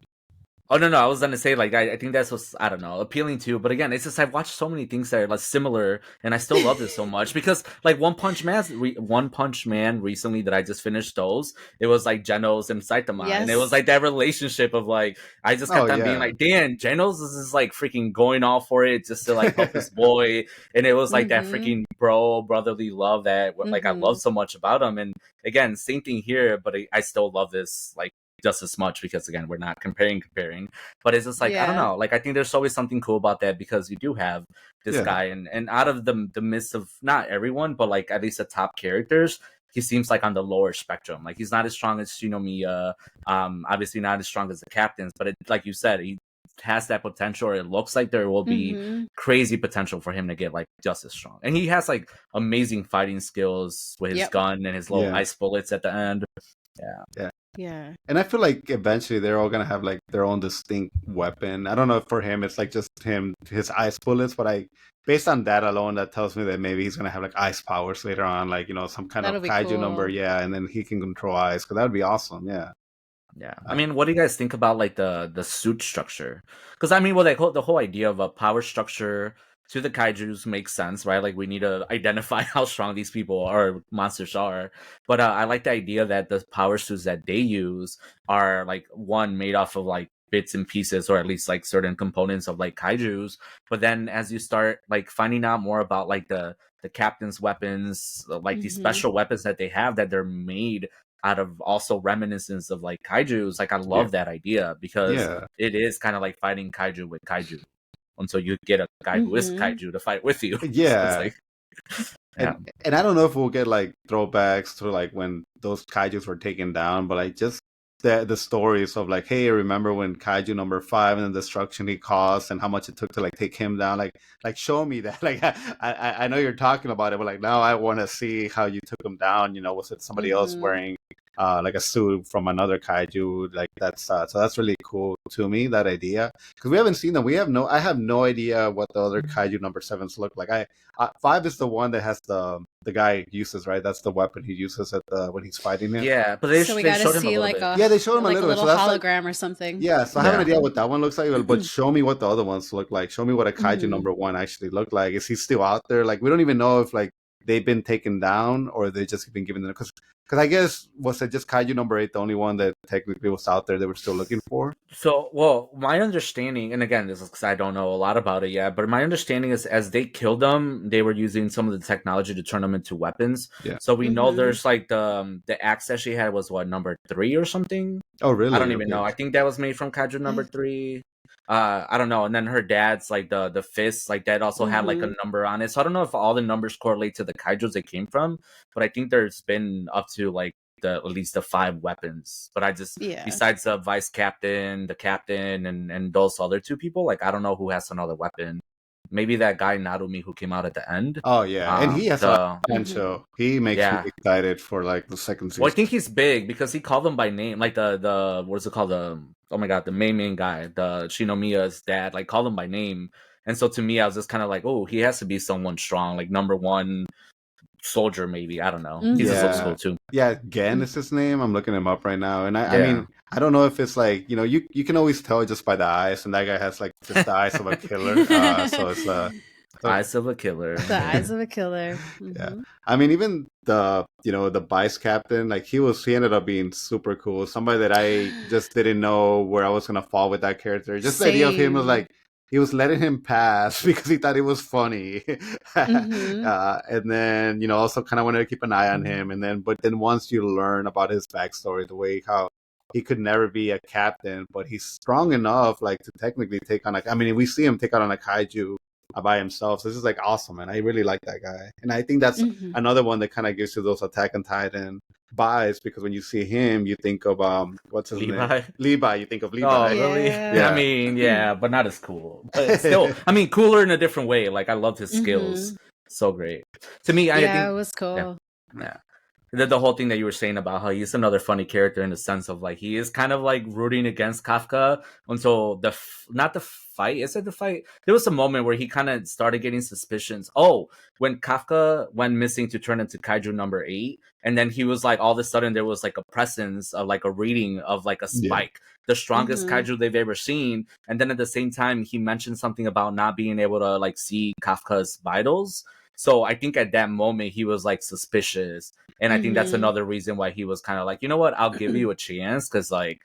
Oh no, I was gonna say like I think that's what's I don't know appealing too. But again, it's just I've watched so many things that are like similar, and I still love this so much because like One Punch Man recently that I just finished those. It was like Genos and Saitama, and it was like that relationship of like I just kept on being like, Dan, Genos is like freaking going all for it just to like help his boy, and it was like that freaking brotherly love that like I love so much about him. And again, same thing here, but I still love this like just as much because again we're not comparing but it's just like I don't know, like I think there's always something cool about that because you do have this guy and out of the midst of not everyone but like at least the top characters, he seems like on the lower spectrum. Like he's not as strong as Shinomiya, obviously not as strong as the captains, but it, like you said, he has that potential, or it looks like there will be crazy potential for him to get like just as strong. And he has like amazing fighting skills with his gun and his little ice bullets at the end. Yeah. And I feel like eventually they're all gonna have like their own distinct weapon. I don't know if for him it's like just his ice bullets, but based on that alone, that tells me that maybe he's gonna have like ice powers later on, like some kind of kaiju number, and then he can control ice. Because that would be awesome, yeah. I mean, what do you guys think about like the suit structure? Because I mean, well, like the whole idea of a power structure to the kaijus makes sense, right? Like we need to identify how strong these people or monsters are. But I like the idea that the power suits that they use are like one made off of like bits and pieces, or at least like certain components of like kaijus. But then as you start like finding out more about like the captain's weapons, like these special weapons that they have that they're made out of also reminiscence of like kaijus, like I love that idea because it is kind of like fighting kaiju with kaiju until you get a guy who is kaiju to fight with you. Yeah. So it's like, and I don't know if we'll get like throwbacks to like when those kaijus were taken down, but like just the stories of like, hey, remember when kaiju number 5 and the destruction he caused and how much it took to like take him down, like show me that. Like I know you're talking about it, but like now I want to see how you took him down. Was it somebody else wearing like a suit from another kaiju? Like that's so that's really cool to me, that idea, because we haven't seen them. I have no idea what the other kaiju number 7s look like. 5 is the one that has the guy uses, right? That's the weapon he uses at when he's fighting him. Yeah, but they So we showed gotta him see a like little a bit. They showed him like a little bit. little So that's hologram or something. Yeah, so I have an idea what that one looks like, but show me what the other ones look like. Show me what a kaiju number 1 actually looked like. Is he still out there? Like we don't even know if like they've been taken down or they just been given them, because I guess was it just kaiju number 8 the only one that technically was out there they were still looking for? So, well, my understanding, and again, this is because I don't know a lot about it yet, but my understanding is as they killed them, they were using some of the technology to turn them into weapons. Yeah. So we know there's like the axe that she had was what, number 3 or something? Oh, really? I don't even know. I think that was made from kaiju number 3. I don't know. And then her dad's like the fist, like that also had like a number on it. So I don't know if all the numbers correlate to the kaijus they came from, but I think there's been up to like at least the 5 weapons. But I just besides the vice captain, the captain, and those other 2 people, like I don't know who has another weapon. maybe that guy Narumi who came out at the end. Oh yeah, and he has a lot of The potential. He makes me yeah. excited for like the second Well, I season. think he's big because he called them by name, like the what is it called? Oh my god, the main guy, the Shinomiya's dad, like called him by name. And so to me, I was just kind of like, oh, he has to be someone strong, like number one soldier, maybe. I don't know. He's just old Yeah, school too. yeah. Gen is his name. I'm looking him up right now, and I Yeah. mean, I don't know if it's like you can always tell just by the eyes, and that guy has like just the eyes of a killer. So it's Eyes of a killer. The eyes of a killer. yeah. I mean, even the vice captain, like he ended up being super cool. Somebody that I just didn't know where I was gonna fall with that character. Just the idea of him was Same. like he was letting him pass because he thought it was funny, Mhm. and then also kind of wanted to keep an eye on him. And then once you learn about his backstory, the way how he could never be a captain, but he's strong enough like to technically take on I mean, we see him take on a kaiju by himself. So this is like awesome, and I really like that guy. And I think that's Mhm. another one that kind of gives you those Attack on Titan vibes, because when you see him, you think of what's his name? Levi. Levi. You think of Levi. Oh, really? Yeah. I mean, yeah, but not as cool. But still, I mean, cooler in a different way. Like, I loved his skills. So great. To me, I Yeah, think it was cool. yeah. The whole thing that you were saying about how he's another funny character in the sense of like he is kind of like rooting against Kafka until not the fight. Is it the fight? There was a moment where he kind of started getting suspicions. Oh, when Kafka went missing to turn into Kaiju number 8, and then he was like, all of a sudden there was like a presence of like a reading of like a spike, the strongest Kaiju they've ever seen. And then at the same time, he mentioned something about not being able to like see Kafka's vitals. So I think at that moment he was like suspicious, and I think that's another reason why he was kind of like, you know what, I'll give you a chance, because like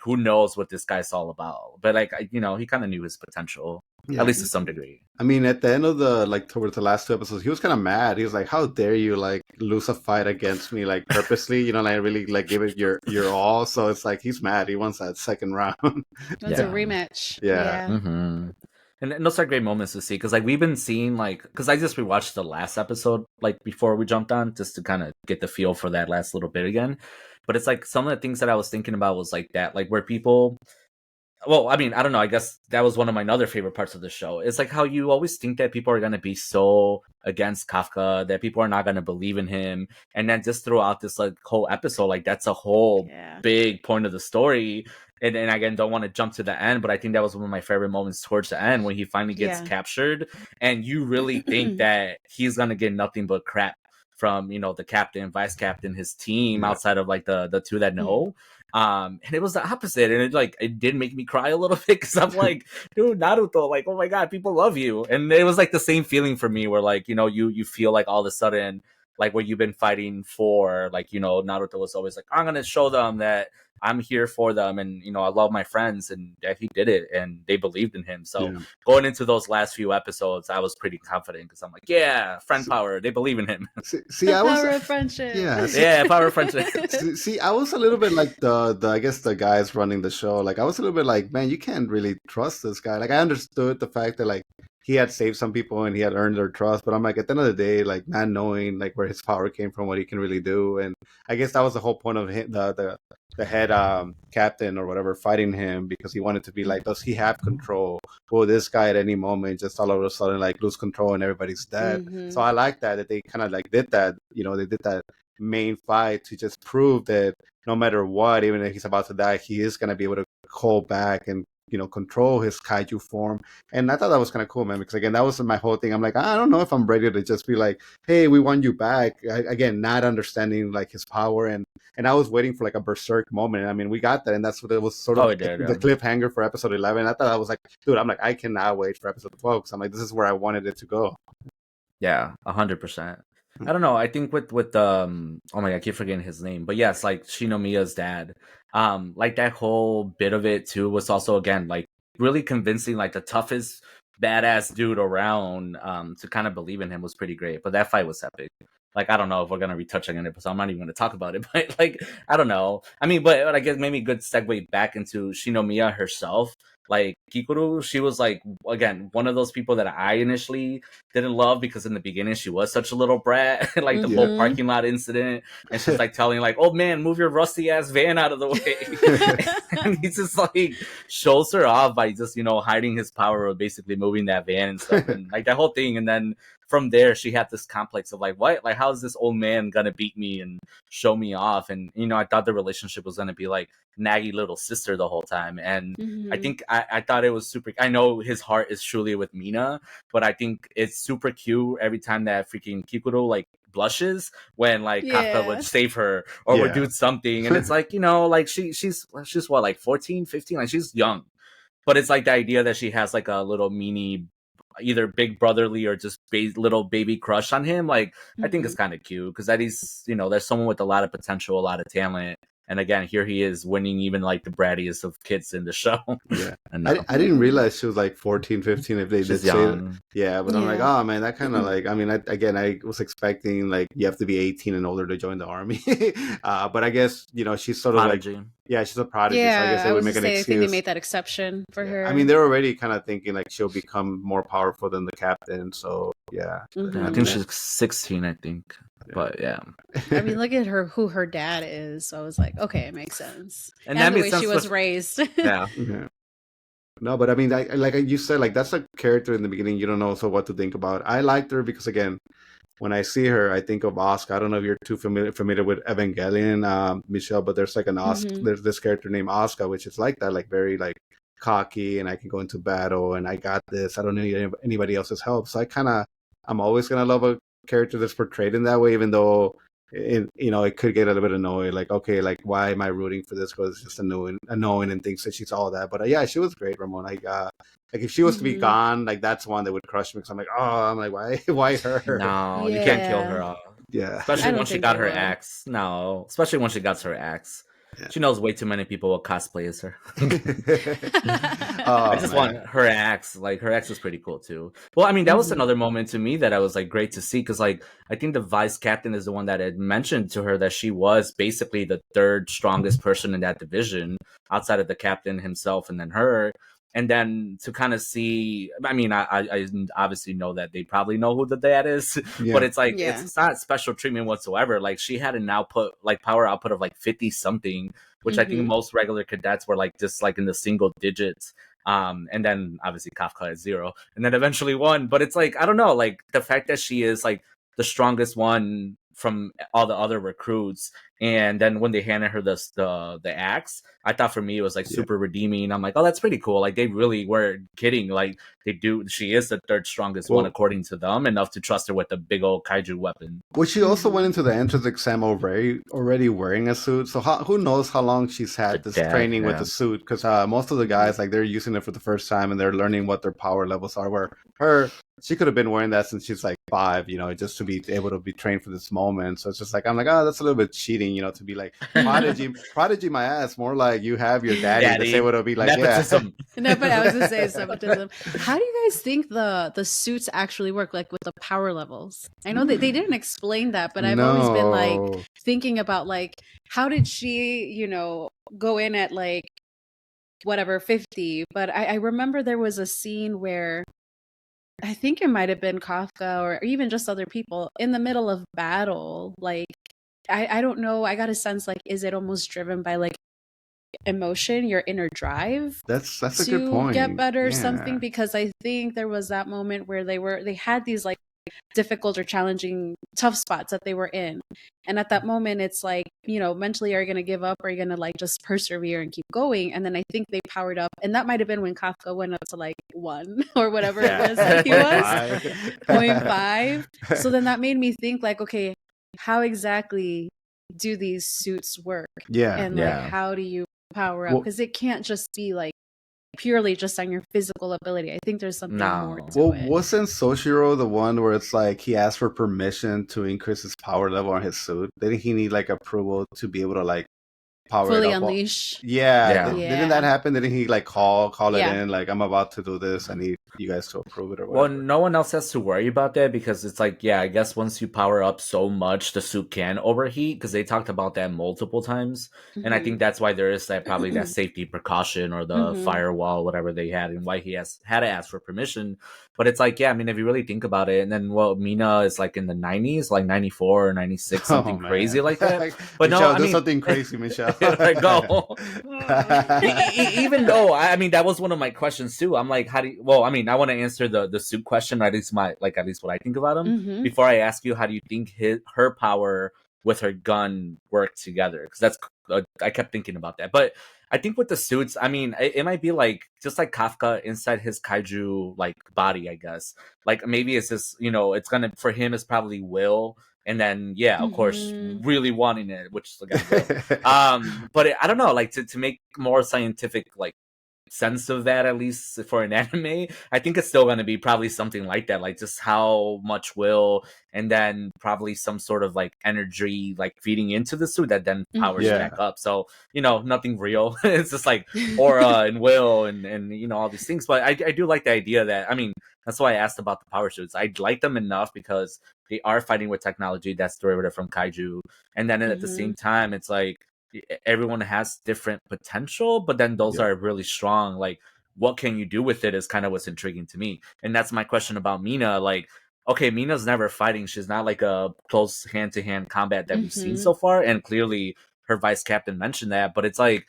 who knows what this guy's all about. But like he kind of knew his potential, at least to some degree. I mean, at the end of towards the last 2 episodes, he was kind of mad. He was like, "How dare you like lose a fight against me like purposely? Like really like give it your all." So it's like he's mad. He wants that second round. That's a rematch. Yeah. Mm-hmm. And those are great moments to see, because like we've been seeing because I just rewatched the last episode like before we jumped on, just to kind of get the feel for that last little bit again. But it's like some of the things that I was thinking about was like that, like where people. Well, I mean, I don't know. I guess that was one of my other favorite parts of the show. It's like how you always think that people are going to be so against Kafka, that people are not going to believe in him. And then just throughout this like whole episode, like that's a whole big point of the story. And again, don't want to jump to the end, but I think that was one of my favorite moments towards the end when he finally gets captured. And you really think that he's going to get nothing but crap from, the captain, vice captain, his team, outside of like the two that know. And it was the opposite, and it did make me cry a little bit, because I'm like, dude, Naruto, like, oh my god, people love you. And it was like the same feeling for me, where like you feel like all of a sudden, like what you've been fighting for, like Naruto was always like, I'm gonna show them that I'm here for them, and I love my friends, and he did it, and they believed in him. So going into those last few episodes, I was pretty confident, because I'm like, yeah, friend power, they believe in him. See, I was power of friendship. Power of friendship. See, I was a little bit like the I guess the guys running the show. Like I was a little bit like, man, you can't really trust this guy. Like I understood the fact that like he had saved some people and he had earned their trust, but I'm like, at the end of the day, like not knowing like where his power came from, what he can really do. And I guess that was the whole point of him, the head captain or whatever fighting him, because he wanted to be like, does he have control? Will this guy at any moment just all of a sudden like lose control and everybody's dead? So I like that they kind of like did that. They did that main fight to just prove that no matter what, even if he's about to die, he is going to be able to call back and control his kaiju form. And I thought that was kind of cool, man, because again, that was my whole thing. I'm like, I don't know if I'm ready to just be like, hey, we want you back. Again, not understanding like his power, and I was waiting for like a berserk moment. I mean, we got that, and that's what it was sort of the cliffhanger for episode 11. I thought I was like, dude, I'm like, I cannot wait for episode 12, because I'm like, this is where I wanted it to go. Yeah, 100%. I don't know. I think with oh my god, I keep forgetting his name, but yes, like Shinomiya's dad, like that whole bit of it too was also again like really convincing, like the toughest badass dude around, to kind of believe in him was pretty great. But that fight was epic. Like I don't know if we're gonna be touching on it, so I'm not even gonna talk about it. But like I don't know. I mean, but I guess maybe a good segue back into Shinomiya herself. Like Kikuru, she was like, again, one of those people that I initially didn't love because in the beginning she was such a little brat, like the whole parking lot incident, and she's like telling like, "Oh man, move your rusty ass van out of the way," and he just like shows her off by just hiding his power of basically moving that van and stuff, and like that whole thing, and then from there she had this complex of like, what, like how is this old man gonna beat me and show me off? And I thought the relationship was gonna be like naggy little sister the whole time, and I think I thought it was super. I know his heart is truly with Mina, but I think it's super cute every time that freaking Kikuro like blushes when like Kafka would save her or would do something, and it's like like she's what, like 14, 15, like she's young, but it's like the idea that she has like a little mini either big brotherly or just little baby crush on him, like I think it's kind of cute because that he's there's someone with a lot of potential, a lot of talent. And again, here he is winning even like the brattiest of kids in the show. Yeah. I didn't realize she was like 14, 15 if they She's did young. say that. Yeah, but I'm like, oh man, that kind of like, I mean, I was expecting like you have to be 18 and older to join the army. But I guess, she's sort of Prodigy. like, yeah, she's a prodigy. Yeah, so I guess they would make an excuse. I think they made that exception for her. I mean, they're already kind of thinking like she'll become more powerful than the captain. So yeah. I think she's 16, I think. Yeah. But yeah, I mean, look at her, who her dad is. So I was like, okay, it makes sense. And that the makes way sense she was raised. Yeah. No, but I mean, like you said, like that's a character in the beginning you don't know so what to think about. I liked her because again, when I see her, I think of Asuka. I don't know if you're too familiar with Evangelion, Michelle, but there's like an Asuka. There's this character named Asuka, which is like that, like very like cocky, and I can go into battle, and I got this. I don't need anybody else's help. So I'm always gonna love a character that's portrayed in that way, even though it could get a little bit annoying. Like, okay, like why am I rooting for this? Because it's just annoying, and thinks that she's all that. But yeah, she was great, Ramon. Like if she was to be gone, like that's one that would crush me. Because I'm like, why her? No, you can't kill her off. Yeah, especially when she got her axe. No, especially when she got her axe. Yeah. She knows way too many people will cosplay as her. I just want her axe. Like her axe was pretty cool too. Well, I mean, that was another moment to me that I was like great to see because like I think the vice captain is the one that had mentioned to her that she was basically the third strongest person in that division outside of the captain himself and then her. And then to kind of see, I mean, I obviously know that they probably know who the dad is, but it's like, it's not special treatment whatsoever. Like she had an output, like power output of like 50 something, which I think most regular cadets were like just like in the single digits. And then obviously Kafka at 0 and then eventually 1. But it's like, I don't know, like the fact that she is like the strongest one from all the other recruits, and then when they handed her the axe, I thought for me it was like super redeeming. I'm like, oh, that's pretty cool. Like they really were kidding. Like she is the third strongest one according to them, enough to trust her with the big old kaiju weapon. Well, she also went into the entrance exam already wearing a suit. So who knows how long she's had this training with the suit? Because most of the guys, like they're using it for the first time and they're learning what their power levels are. Where she could have been wearing that since she's like 5, just to be able to be trained for this moment. So it's just like, I'm like, oh, that's a little bit cheating, to be like, prodigy my ass. More like you have your daddy that's able to be like, nepotism. No, but I was going to say nepotism. How do you guys think the suits actually work, like with the power levels? I know that they didn't explain that, but I've always been like thinking about like, how did she, go in at like whatever 50? But I remember there was a scene where I think it might have been Kafka or even just other people in the middle of battle. Like, I don't know. I got a sense like, is it almost driven by like emotion, your inner drive? That's a good point. To get better or something? Because I think there was that moment where they had these like difficult or challenging, tough spots that they were in. And at that moment, it's like, mentally, are you going to give up or are you going to like just persevere and keep going? And then I think they powered up. And that might have been when Kafka went up to like 1 or whatever it was that he was. 0.5. So then that made me think like, okay, how exactly do these suits work? And like, how do you power up? Because it can't just be like purely just on your physical ability. I think there's something more to it. Wasn't Soshiro the one where it's like he asked for permission to increase his power level on his suit? Didn't he need like approval to be able to like power it fully up. unleash. Yeah, Yeah. didn't that happen? Didn't he like call it Yeah. in? Like, I'm about to do this. I need you guys to approve it or Well, whatever. no one else has to worry about that because it's like, yeah, I guess once you power up so much, the suit can overheat because they talked about that multiple times. And I think that's why there is that probably that safety precaution or the firewall, whatever they had, and why he had to ask for permission. But it's like, yeah, I mean, if you really think about it, and then, well, Mina is like in the 90s, like 94 or 96, something crazy like that. But Michelle, no, I do mean, something crazy, Michelle. like, go. Even though, I mean, that was one of my questions too. I'm like, how do you, well, I mean, I want to answer the suit question, or at least at least what I think about him, before I ask you, how do you think her power with her gun work together? Because that's I kept thinking about that. But I think with the suits, I mean, it might be like just like Kafka inside his kaiju like body, I guess. Like maybe it's just, it's gonna, for him it's probably will, and then yeah, of course, really wanting it, which is again will. But I don't know, like to make more scientific like sense of that, at least for an anime, I think it's still going to be probably something like that, like just how much will, and then probably some sort of like energy like feeding into the suit that then powers Yeah. back up. So nothing real. It's just like aura and will and all these things. But I do like the idea that, I mean, that's why I asked about the power suits. I like them enough because they are fighting with technology that's derivative from kaiju, and then at the same time, it's like everyone has different potential, but then those are really strong. Like, what can you do with it is kind of what's intriguing to me. And that's my question about Mina. Like, okay, Mina's never fighting. She's not like a close hand-to-hand combat that we've seen so far. And clearly her vice captain mentioned that, but it's like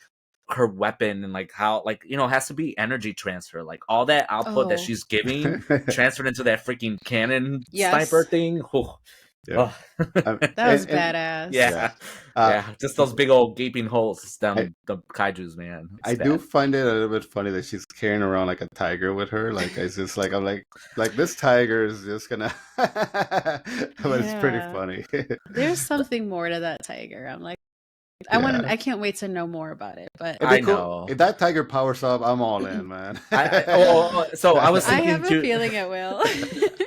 her weapon and like how, like, has to be energy transfer. Like all that output that she's giving transferred into that freaking cannon sniper thing. Yeah. That was badass. Yeah. Just those big old gaping holes down the kaijus, man. It's I bad. do find it a little bit funny that she's carrying around like a tiger with her. Like, it's just like, I'm like this tiger is just gonna. But it's pretty funny. There's something more to that tiger. I'm like, I can't wait to know more about it. But I know if that tiger powers up, I'm all in, man. So I was I thinking have a feeling it will.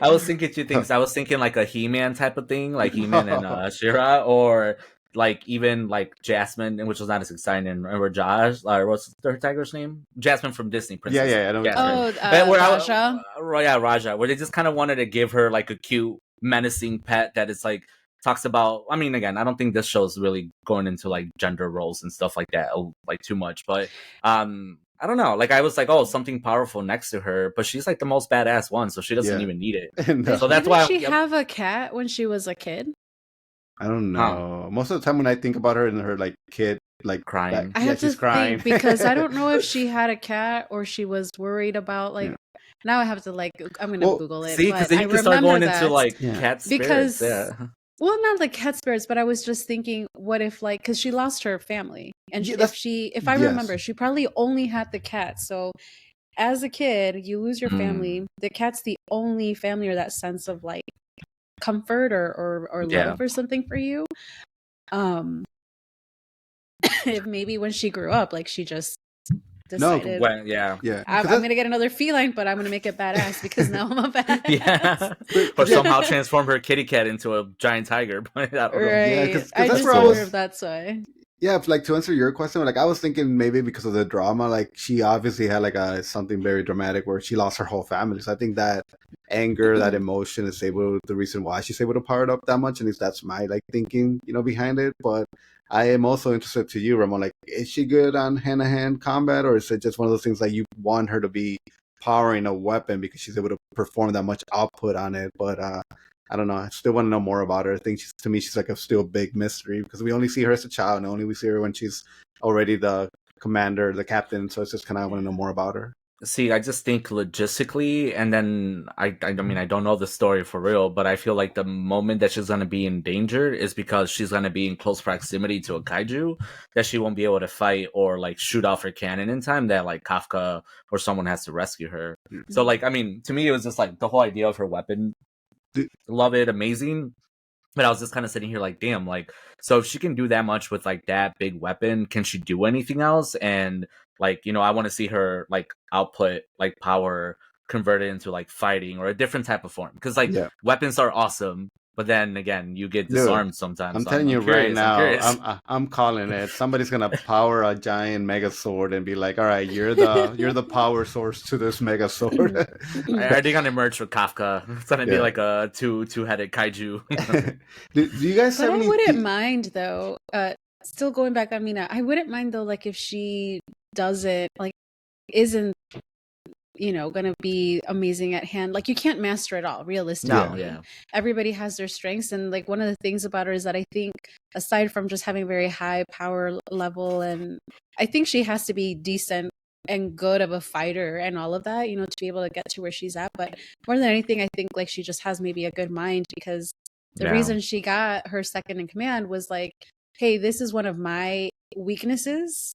I was thinking two things. I was thinking like a He-Man type of thing, like He-Man and She-Ra, or like even like Jasmine, which was not as exciting. And remember Josh, what's her tiger's name? Jasmine from Disney Princess. Yeah, I don't Raja. Raja, where they just kind of wanted to give her like a cute, menacing pet that is like talks about, I mean, again, I don't think this show is really going into like gender roles and stuff like that, like too much, but I don't know, like I was like, oh, something powerful next to her, but she's like the most badass one, so she doesn't even need it. No. So that's why she have a cat when she was a kid? I don't know. Most of the time when I think about her and her like kid like crying, I have to think, because I don't know if she had a cat or she was worried about like. Now I have to like, I'm gonna Google it. See, because then you can start going into like cat spirits. Well, not like cat spirits, but I was just thinking, what if like, because she lost her family, and if I remember, she probably only had the cat. So as a kid, you lose your family. The cat's the only family or that sense of like comfort or love or something for you. If maybe when she grew up, like she just decided, I'm gonna get another feline, but I'm gonna make it badass because now I'm a badass. Or somehow transform her kitty cat into a giant tiger. I don't know. Right. I just wonder if that's why. Yeah, like to answer your question, like I was thinking maybe because of the drama, like she obviously had like something very dramatic where she lost her whole family. So I think that anger, that emotion is the reason why she's able to power it up that much. And at least that's my like thinking, behind it. But I am also interested to you, Ramon. Like, is she good on hand-to-hand combat, or is it just one of those things like you want her to be powering a weapon because she's able to perform that much output on it? But I don't know. I still want to know more about her. I think to me, she's like a still big mystery because we only see her as a child, and only we see her when she's already the commander, the captain. So it's just kind of want to know more about her. See, I just think logistically, and then I mean, I don't know the story for real, but I feel like the moment that she's going to be in danger is because she's going to be in close proximity to a kaiju that she won't be able to fight or like shoot off her cannon in time, that like Kafka or someone has to rescue her. Mm-hmm. So like, I mean, to me, it was just like the whole idea of her weapon. Love it, amazing. But I was just kind of sitting here like, damn, like, so if she can do that much with like that big weapon, can she do anything else? And like, I want to see her like output, like power converted into like fighting or a different type of form. Because like weapons are awesome, But then again, you get Dude, disarmed sometimes. I'm so telling you right curious, I'm now, curious. I'm calling it. Somebody's gonna power a giant mega sword and be like, "All right, you're the power source to this mega sword." Are they gonna merge with Kafka? It's gonna be Yeah. like a two-headed kaiju. Do you guys But have I any? wouldn't mind though. Still going back on Mina, I wouldn't mind though, like if she doesn't like isn't gonna be amazing at hand. Like you can't master it all, realistically. No, yeah. Everybody has their strengths, and like one of the things about her is that I think aside from just having very high power level, and I think she has to be decent and good of a fighter and all of that, to be able to get to where she's at. But more than anything, I think like she just has maybe a good mind, because the Yeah. reason she got her second in command was like, hey, this is one of my weaknesses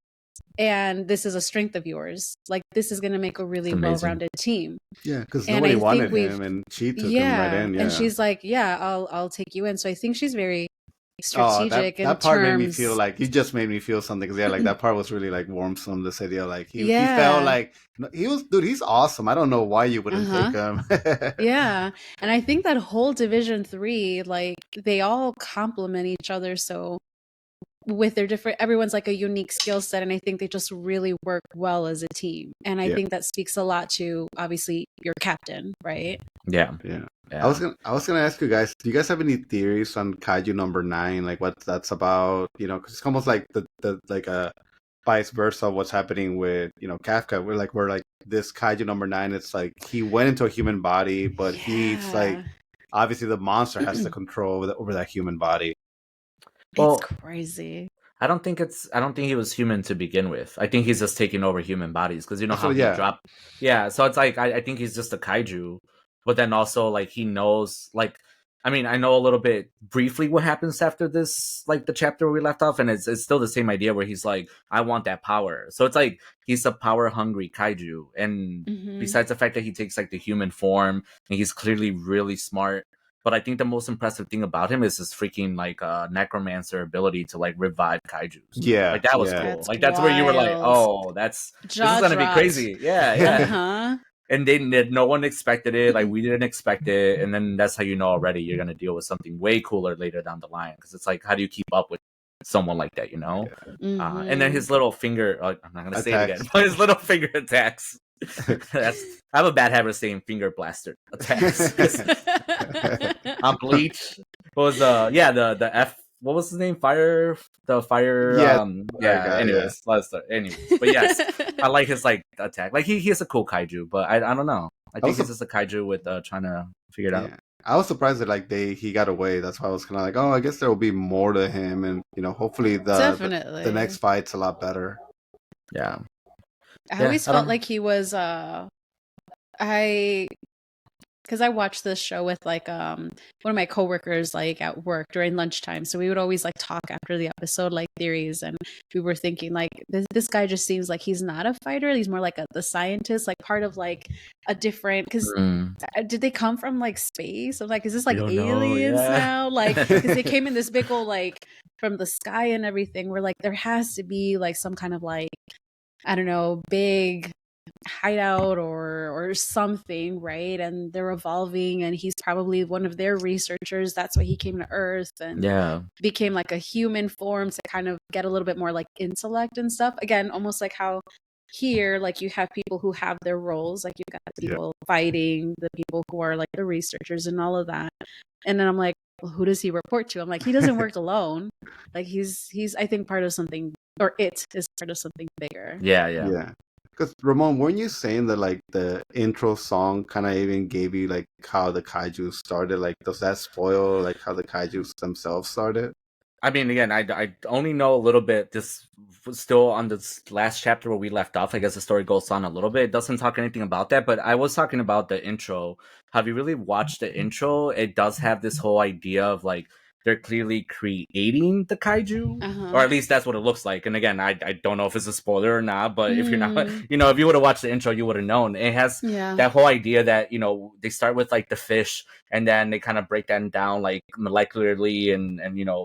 and this is a strength of yours. Like this is going to make a really It's amazing. well-rounded team. Yeah, because And nobody I wanted think him, and she took him right in. Yeah, and she's like, yeah, I'll take you in. So I think she's very oh, strategic in that part made me terms. feel like you just made me feel something. Because yeah, like that part was really like warm. Some this idea, like he Yeah. felt like he was, dude. He's awesome. I don't know why you wouldn't take him. Yeah, and I think that whole Division 3, like they all complement each other. So with their different, everyone's like a unique skill set, and I think they just really work well as a team. And I Yeah. think that speaks a lot to obviously your captain, right? Yeah. Yeah. Yeah. I was gonna ask you guys. Do you guys have any theories on Kaiju number 9? Like what that's about? Because it's almost like the like a vice versa of what's happening with Kafka. We're like this Kaiju number 9. It's like he went into a human body, but he's like obviously the monster has the control over that human body. Well, it's crazy. I don't think he was human to begin with. I think he's just taking over human bodies because how he dropped. Yeah, so it's like I think he's just a kaiju, but then also like he knows like I mean I know a little bit briefly what happens after this like the chapter where we left off, and it's still the same idea where he's like I want that power. So it's like he's a power hungry kaiju, and besides the fact that he takes like the human form and he's clearly really smart. But I think the most impressive thing about him is his freaking like necromancer ability to like revive kaijus. Yeah, like that was cool. That's like that's where you were like, oh, this is gonna be crazy. Yeah. And no one expected it. Like we didn't expect it, and then that's how you know already you're gonna deal with something way cooler later down the line. Because it's like, how do you keep up with someone like that? And then his little finger. I'm not gonna say it again, but his little finger attacks. I have a bad habit of saying finger blaster attacks. On Bleach was the F. What was his name? Fire. Anyways, but yes, I like his like attack. Like he has a cool kaiju, but I don't know. I think he's just a kaiju with trying to figure it out. I was surprised that like he got away. That's why I was kind of like, oh, I guess there will be more to him, and hopefully the next fight's a lot better. Yeah. I always felt like he was because I watched this show with like one of my coworkers like at work during lunchtime, so we would always like talk after the episode like theories, and we were thinking like this guy just seems like he's not a fighter, he's more like the scientist, like part of like a different, because did they come from like space? I'm like, is this like aliens now? Like because they came in this big old like from the sky and everything. We're like, there has to be like some kind of like, I don't know, big hideout or something, right? And they're evolving, and he's probably one of their researchers. That's why he came to Earth and became like a human form to kind of get a little bit more like intellect and stuff. Again, almost like how here, like you have people who have their roles, like you've got people fighting, the people who are like the researchers and all of that. And then I'm like, well, who does he report to? I'm like, he doesn't work alone. Like he's I think part of something, or it is part of something bigger. Yeah. Because Ramon, weren't you saying that like the intro song kind of even gave you like how the kaiju started? Like, does that spoil like how the kaiju themselves started? I mean, again, I only know a little bit. This was still on this last chapter where we left off. I guess the story goes on a little bit. It doesn't talk anything about that, but I was talking about the intro. Have you really watched the intro? It does have this whole idea of like they're clearly creating the kaiju, or at least that's what it looks like. And again, I don't know if it's a spoiler or not, but if you're not, if you would have watched the intro, you would have known. It has that whole idea that, they start with like the fish, and then they kind of break that down like molecularly and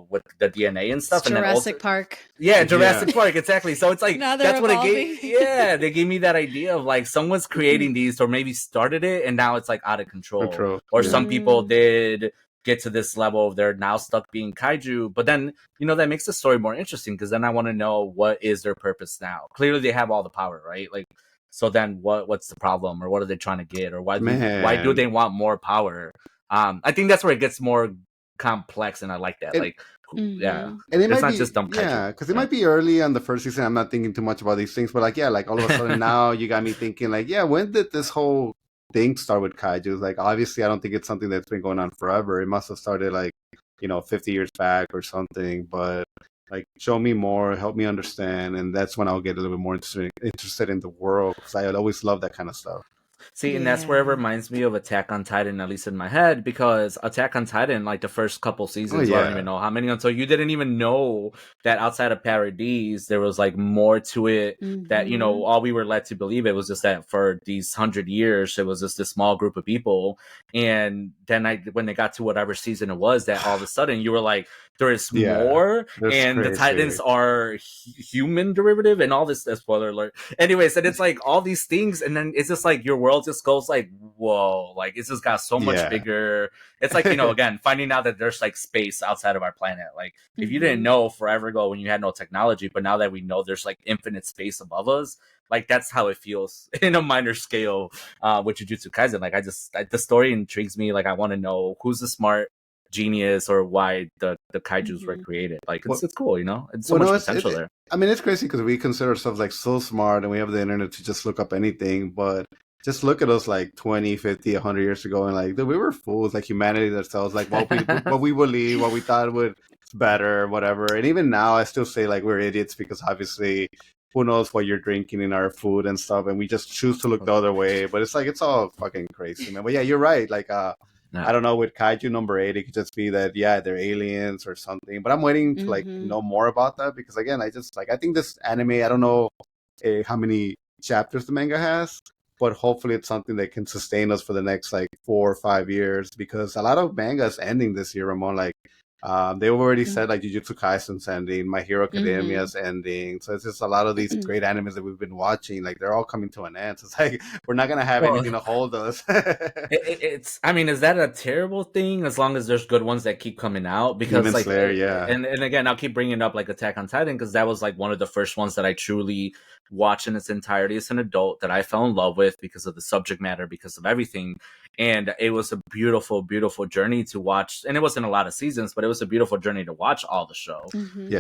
with the DNA and stuff. It's and Jurassic Park. Yeah, Jurassic Park, exactly. So it's like, that's evolving. what it gave. Yeah, they gave me that idea of like someone's creating these, or maybe started it, and now it's like out of control. Or some people did get to this level. They're now stuck being kaiju. But then, that makes the story more interesting, because then I want to know what is their purpose now. Clearly they have all the power, right? Like, so then what's the problem, or what are they trying to get, or why do they want more power? I think that's where it gets more complex, and I like that. Like, yeah, and it it's might not be just dumb kaiju. because it might be early on the first season. I'm not thinking too much about these things, but like like all of a sudden now you got me thinking like, when did this whole thing start with kaiju? Like, obviously I don't think it's something that's been going on forever. It must have started like 50 years back or something. But like, show me more, help me understand, and that's when I'll get a little bit more interested in the world, because I always love that kind of stuff. See, and that's where it reminds me of Attack on Titan, at least in my head, because Attack on Titan, like the first couple seasons, I don't even know how many, until you didn't even know that outside of Paradise, there was like more to it, that, all we were led to believe, it was just that for these 100 years, it was just this small group of people. And then when they got to whatever season it was, that all of a sudden you were like, there is more, and crazy. The Titans are human derivative, and all this, spoiler alert. Anyways, and it's like all these things, and then it's just like your world just goes like, whoa, like it's just got so much bigger. It's like, again, finding out that there's like space outside of our planet. Like, if you didn't know forever ago when you had no technology, but now that we know there's like infinite space above us, like that's how it feels in a minor scale with Jujutsu Kaisen. Like, the story intrigues me. Like, I want to know who's the smart genius, or why the kaijus were created. Like, it's cool, it's so much potential there. I mean, it's crazy because we consider ourselves like so smart, and we have the internet to just look up anything, but just look at us like 20, 50, 100 years ago, and like, dude, we were fools, like humanity themselves, like what we believe, what we thought would better, whatever. And even now I still say like we're idiots, because obviously who knows what you're drinking in our food and stuff, and we just choose to look the other way. But it's like, it's all fucking crazy, man. But yeah, you're right. Like, I don't know, with Kaiju number 8, it could just be that, they're aliens or something. But I'm waiting to like know more about that, because again, I think this anime, I don't know how many chapters the manga has, but hopefully it's something that can sustain us for the next like 4 or 5 years, because a lot of manga is ending this year, Ramon. Like, they've already said like Jujutsu Kaisen's ending, My Hero Academia's ending. So it's just a lot of these great animes that we've been watching, like they're all coming to an end. So it's like we're not gonna have anything to hold us. I mean, is that a terrible thing? As long as there's good ones that keep coming out, because Demon like, Slayer, and again, I'll keep bringing up like Attack on Titan, because that was like one of the first ones that I truly watched in its entirety as an adult, that I fell in love with because of the subject matter, because of everything. And it was a beautiful, beautiful journey to watch. And it wasn't a lot of seasons, but it was a beautiful journey to watch all the show.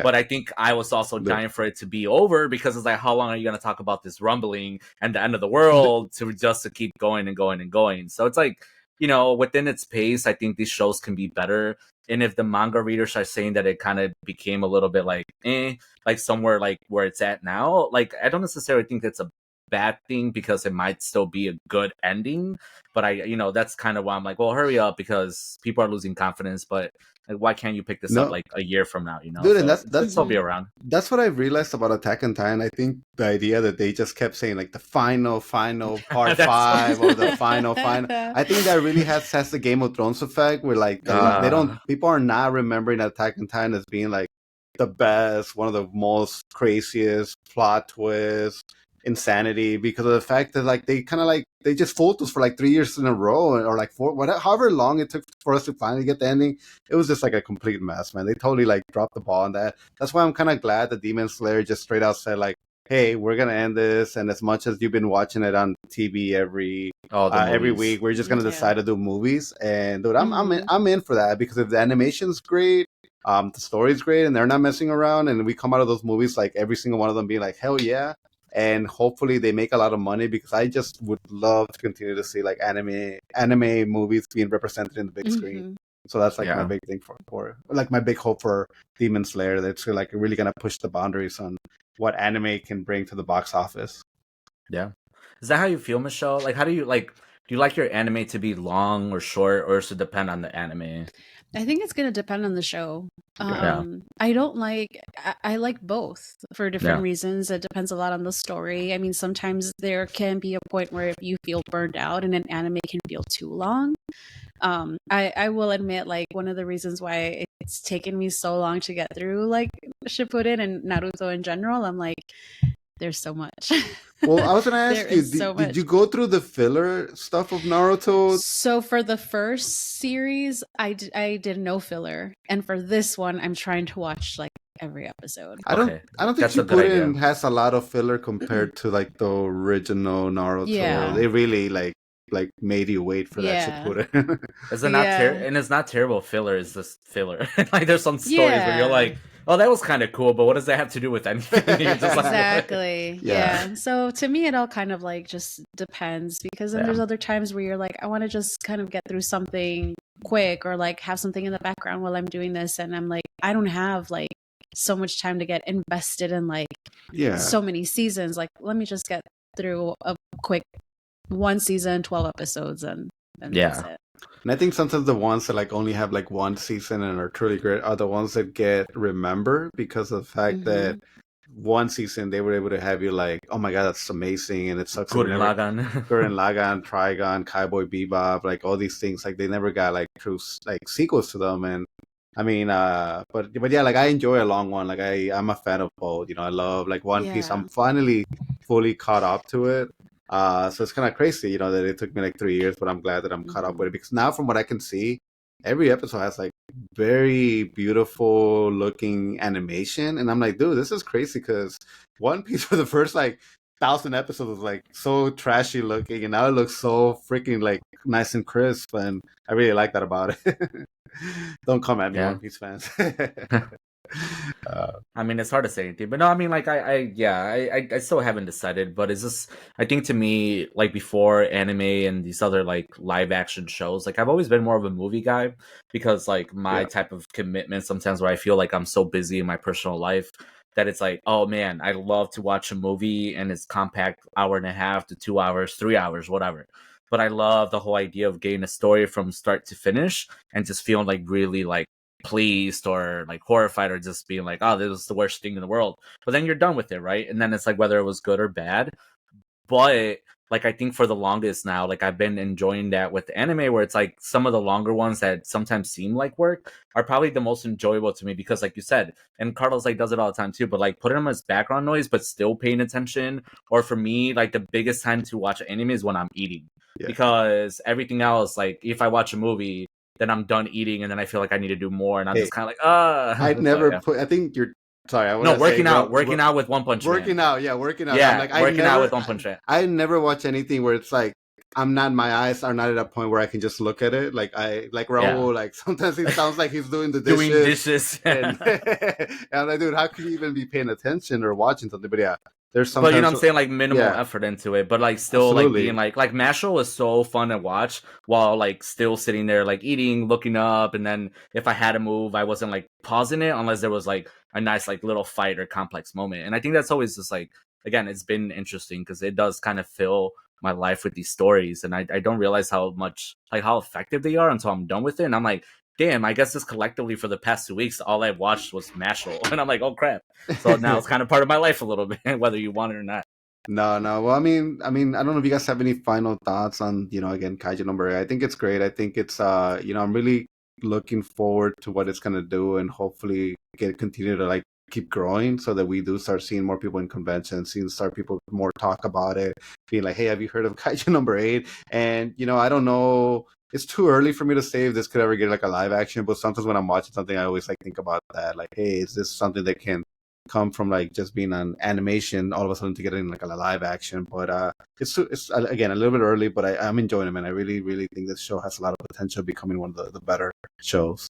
But I think I was also dying for it to be over, because it's like, how long are you going to talk about this rumbling and the end of the world to keep going and going and going? So it's like, within its pace, I think these shows can be better. And if the manga readers are saying that it kind of became a little bit like, like somewhere like where it's at now, like, I don't necessarily think that's a bad thing, because it might still be a good ending. But that's kind of why I'm like, well, hurry up, because people are losing confidence. But like, why can't you pick this up like a year from now? Dude, so and that's will be around. That's what I've realized about Attack on Titan. I think the idea that they just kept saying like the final part 5 or the final. I think that really has the Game of Thrones effect, where like they don't, people are not remembering Attack on Titan as being like the best, one of the most craziest plot twists, insanity, because of the fact that like they kind of like they just fooled us for like 3 years in a row, or like 4, whatever, however long it took for us to finally get the ending. It was just like a complete mess, man. They totally like dropped the ball on that. That's why I'm kind of glad that Demon Slayer just straight out said like, hey, we're gonna end this, and as much as you've been watching it on TV every week, we're just gonna decide to do movies. And dude, I'm in for that, because if the animation's great, the story's great, and they're not messing around, and we come out of those movies like every single one of them being like, hell yeah. And hopefully they make a lot of money, because I just would love to continue to see like anime movies being represented in the big screen. So that's like my big thing for like my big hope for Demon Slayer. That's like really gonna push the boundaries on what anime can bring to the box office. Yeah. Is that how you feel, Michelle? Like, how do you like? Do you like your anime to be long or short, or does it depend on the anime? I think it's going to depend on the show. Yeah. I don't like, I like both for different reasons. It depends a lot on the story. I mean, sometimes there can be a point where you feel burned out and an anime can feel too long. I will admit, like, one of the reasons why it's taken me so long to get through like Shippuden and Naruto in general, I'm like, there's so much. Well, I was gonna There ask you, is so did much. you go through the filler stuff of Naruto? So for the first series, I did no filler, and for this one, I'm trying to watch like every episode. Okay, I don't think that's a good Shippuden idea. has a lot of filler compared to like the original Naruto. Yeah. They really like made you wait for that Yeah. Shippuden. Is it not Yeah. and it's not terrible filler, it's just filler. Like there's some stories where you're Yeah. like, oh, that was kind of cool, but what does that have to do with anything? You're just like, Exactly. Yeah. Yeah. So to me, it all kind of like just depends, because then Yeah. there's other times where you're like, I want to just kind of get through something quick, or like have something in the background while I'm doing this. And I'm like, I don't have like so much time to get invested in like Yeah. so many seasons. Like, let me just get through a quick one season, 12 episodes, and that's Yeah. it. And I think sometimes the ones that like only have like one season and are truly great are the ones that get remembered because of the fact that one season they were able to have you like, oh my god, that's amazing, and it sucks that we Gurren never Lagann. Gurren Lagann, Trigun, Cowboy Bebop, like all these things, like they never got like true like sequels to them. And I mean, but yeah, like I enjoy a long one. Like I'm a fan of both. You know, I love like One Piece. Yeah. I'm finally fully caught up to it. So it's kind of crazy, you know, that it took me like 3 years, but I'm glad that I'm caught up with it because now, from what I can see, every episode has like very beautiful looking animation, and I'm like, dude, this is crazy because One Piece for the first like 1,000 episodes was like so trashy looking, and now it looks so freaking like nice and crisp, and I really like that about it. Don't come at me, Yeah. One Piece fans. I mean, it's hard to say anything, but no, I mean, like, I still haven't decided, but it's just, I think to me, like, before anime and these other, like, live action shows, like, I've always been more of a movie guy because, like, my Yeah. type of commitment sometimes where I feel like I'm so busy in my personal life that it's like, oh man, I love to watch a movie and it's compact hour and a half to 2 hours, 3 hours, whatever. But I love the whole idea of getting a story from start to finish and just feeling like really like pleased or like horrified or just being like, oh, this is the worst thing in the world. But then you're done with it, right? And then it's like whether it was good or bad. But like I think for the longest now, like I've been enjoying that with anime where it's like some of the longer ones that sometimes seem like work are probably the most enjoyable to me because like you said, and Carlos like does it all the time too, but like putting them as background noise but still paying attention. Or for me, like the biggest time to watch anime is when I'm eating. Yeah. Because everything else, like if I watch a movie, then I'm done eating and then I feel like I need to do more and I'm just kind of like, I'd never put. I think you're. Sorry, I no, working out with One Punch Man. Working out. Yeah, working out. Yeah, I'm like, working out with One Punch Man. I never watch anything where it's like my eyes are not at a point where I can just look at it. Like Raul, like sometimes it sounds like he's doing the dishes. Doing dishes. And I'm like, dude, how can you even be paying attention or watching something? But yeah. There's sometimes, but you know what I'm saying, like minimal effort into it, but like still Absolutely. like being like Mashal was so fun to watch while like still sitting there like eating, looking up, and then if I had to move, I wasn't like pausing it unless there was like a nice like little fight or complex moment. And I think that's always just like, again, it's been interesting because it does kind of fill my life with these stories, and I don't realize how much like how effective they are until I'm done with it, and I'm like, damn, I guess this collectively for the past 2 weeks, all I watched was Mashal. And I'm like, oh crap. So now it's kind of part of my life a little bit, whether you want it or not. No. Well, I mean, I don't know if you guys have any final thoughts on, again, Kaiju number 8. I think it's great. I think it's, I'm really looking forward to what it's going to do and hopefully continue to like keep growing so that we do start seeing more people in conventions, start people more talk about it, being like, hey, have you heard of Kaiju number 8? And, I don't know. It's too early for me to say if this could ever get like a live action, but sometimes when I'm watching something, I always like think about that. Like, hey, is this something that can come from like just being an animation all of a sudden to get in like a live action? But it's again a little bit early, but I'm enjoying it, man. I really, really think this show has a lot of potential of becoming one of the better shows.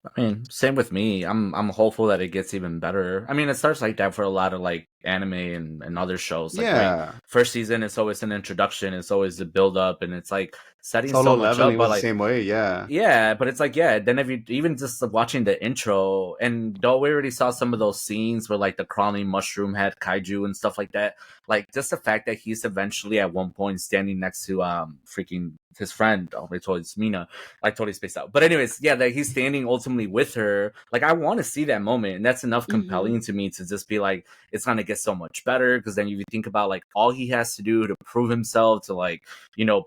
I mean, same with me. I'm hopeful that it gets even better. I mean, it starts like that for a lot of like anime and other shows. Like, yeah. Right? First season, it's always an introduction. It's always the build up, and it's like setting Solo so much Leveling up. But was like the same way, yeah. Yeah, but it's like, yeah, then if you even just watching the intro, and though we already saw some of those scenes where like the crawling mushroom had kaiju and stuff like that, like just the fact that he's eventually at one point standing next to freaking his friend, oh, I told it's Mina, like totally spaced out. But anyways, yeah, that he's standing ultimately with her. Like I want to see that moment, and that's enough compelling to me to just be like, it's gonna get so much better. Because then you think about like all he has to do to prove himself to like,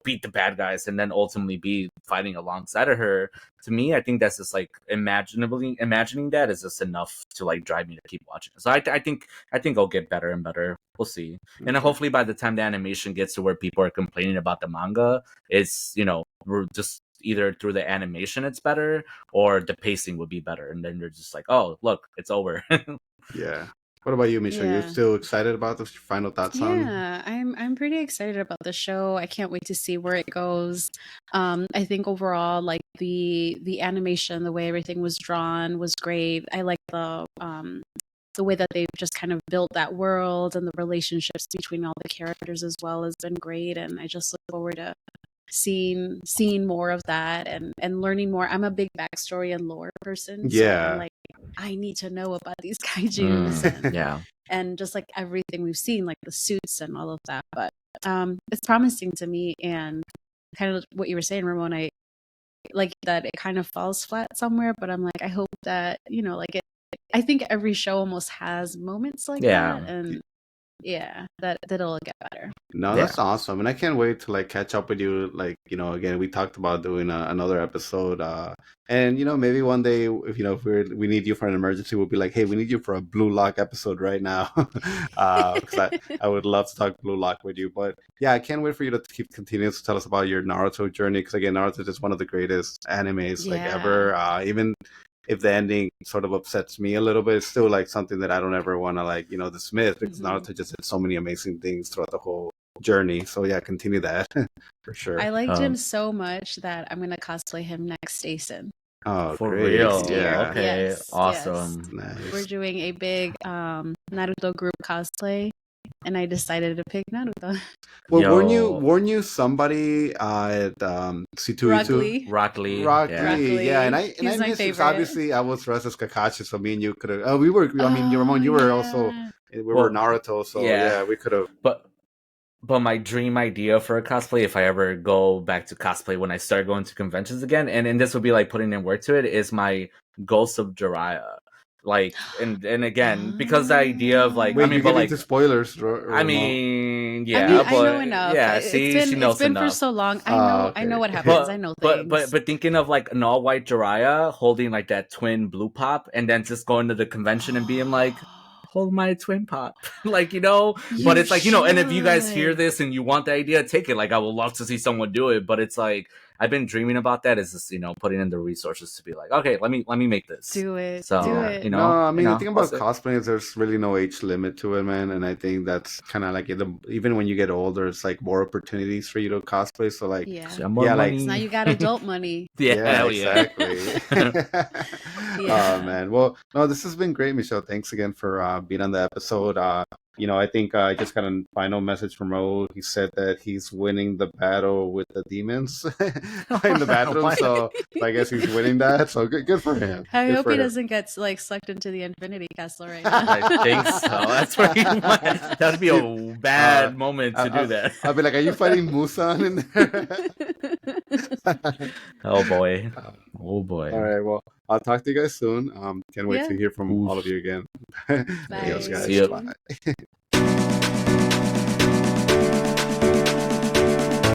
beat the bad guys, and then ultimately be fighting alongside of her. To me, I think that's just like imagining that is just enough to like drive me to keep watching. So I think it'll get better and better. we'll see. And Okay. hopefully by the time the animation gets to where people are complaining about the manga, it's, we're just either through the animation it's better or the pacing would be better. And then you're just like, oh, look, it's over. Yeah. What about you, Misha? You Yeah. still excited about the final thoughts on? Yeah, I'm pretty excited about the show. I can't wait to see where it goes. I think overall, like the animation, the way everything was drawn was great. I like the way that they've just kind of built that world, and the relationships between all the characters as well has been great. And I just look forward to seeing more of that and learning more. I'm a big backstory and lore person, so I'm Yeah. like, I need to know about these kaijus and Yeah. and just like everything we've seen, like the suits and all of that. But it's promising to me, and kind of what you were saying, Ramon. I like that it kind of falls flat somewhere, but I'm like, I hope that like it. I think every show almost has moments like Yeah. that, and yeah, that it'll get better. No, Yeah. that's awesome, and I can't wait to like catch up with you. Like, again, we talked about doing another episode, and maybe one day, if we need you for an emergency, we'll be like, hey, we need you for a Blue Lock episode right now, because I would love to talk Blue Lock with you. But yeah, I can't wait for you to keep continuing to tell us about your Naruto journey, because again, Naruto is just one of the greatest animes like ever. Even if the ending sort of upsets me a little bit, it's still like something that I don't ever want to like dismiss, because Naruto just did so many amazing things throughout the whole journey. So yeah, continue that for sure. I liked him so much that I'm gonna cosplay him next Jason. Oh, For great. real. Yeah. Okay. Yes, Awesome. Nice. We're doing a big Naruto group cosplay, and I decided to pick Naruto. Well, Yo. weren't you somebody at C2E2? Rock Lee. Rock Yeah. Lee, yeah, and I He's my missed you. So favorite. obviously, I was dressed as Kakashi, so me and you could have. Oh, we were. I mean, Ramon, you were also. We were Naruto, so yeah, we could have. But my dream idea for a cosplay, if I ever go back to cosplay when I start going to conventions again, and this would be like putting in work to it, is my Ghost of Jiraiya. Like, and again, because the idea of like, Wait, I mean, you're but getting like, into spoilers. I mean, yeah, I mean, but I know enough. yeah, It's see, been, she knows it's been enough. for so long. I know what happens. I know things. But thinking of like an all white Jiraiya holding like that twin blue pop, and then just going to the convention and being like, hold my twin pop, like but it's like and if you guys hear this and you want the idea, take it. Like, I would love to see someone do it, but it's like I've been dreaming about that, is just putting in the resources to be like, okay, let me make this. Do it. So Do it. No, I mean, the thing about also, cosplay is there's really no age limit to it, man. And I think that's kind of like even when you get older, it's like more opportunities for you to cosplay. So like, Yeah, like now you got adult money. Yeah, exactly. Yeah. Oh man, well, no, this has been great, Michelle. Thanks again for being on the episode. I think I just got a final message from Raul. He said that he's winning the battle with the demons in the bathroom. So I guess he's winning that. So good for him. I Good hope for he him. doesn't get like sucked into the Infinity Castle right now. I think so. That's where he went. That'd be a bad moment to do that. I'll be like, are you fighting Musan in there? Oh boy. Oh boy. All right. Well, I'll talk to you guys soon. Can't wait to hear from Yeah. all of you again. Bye. Adios, guys. See ya. Bye.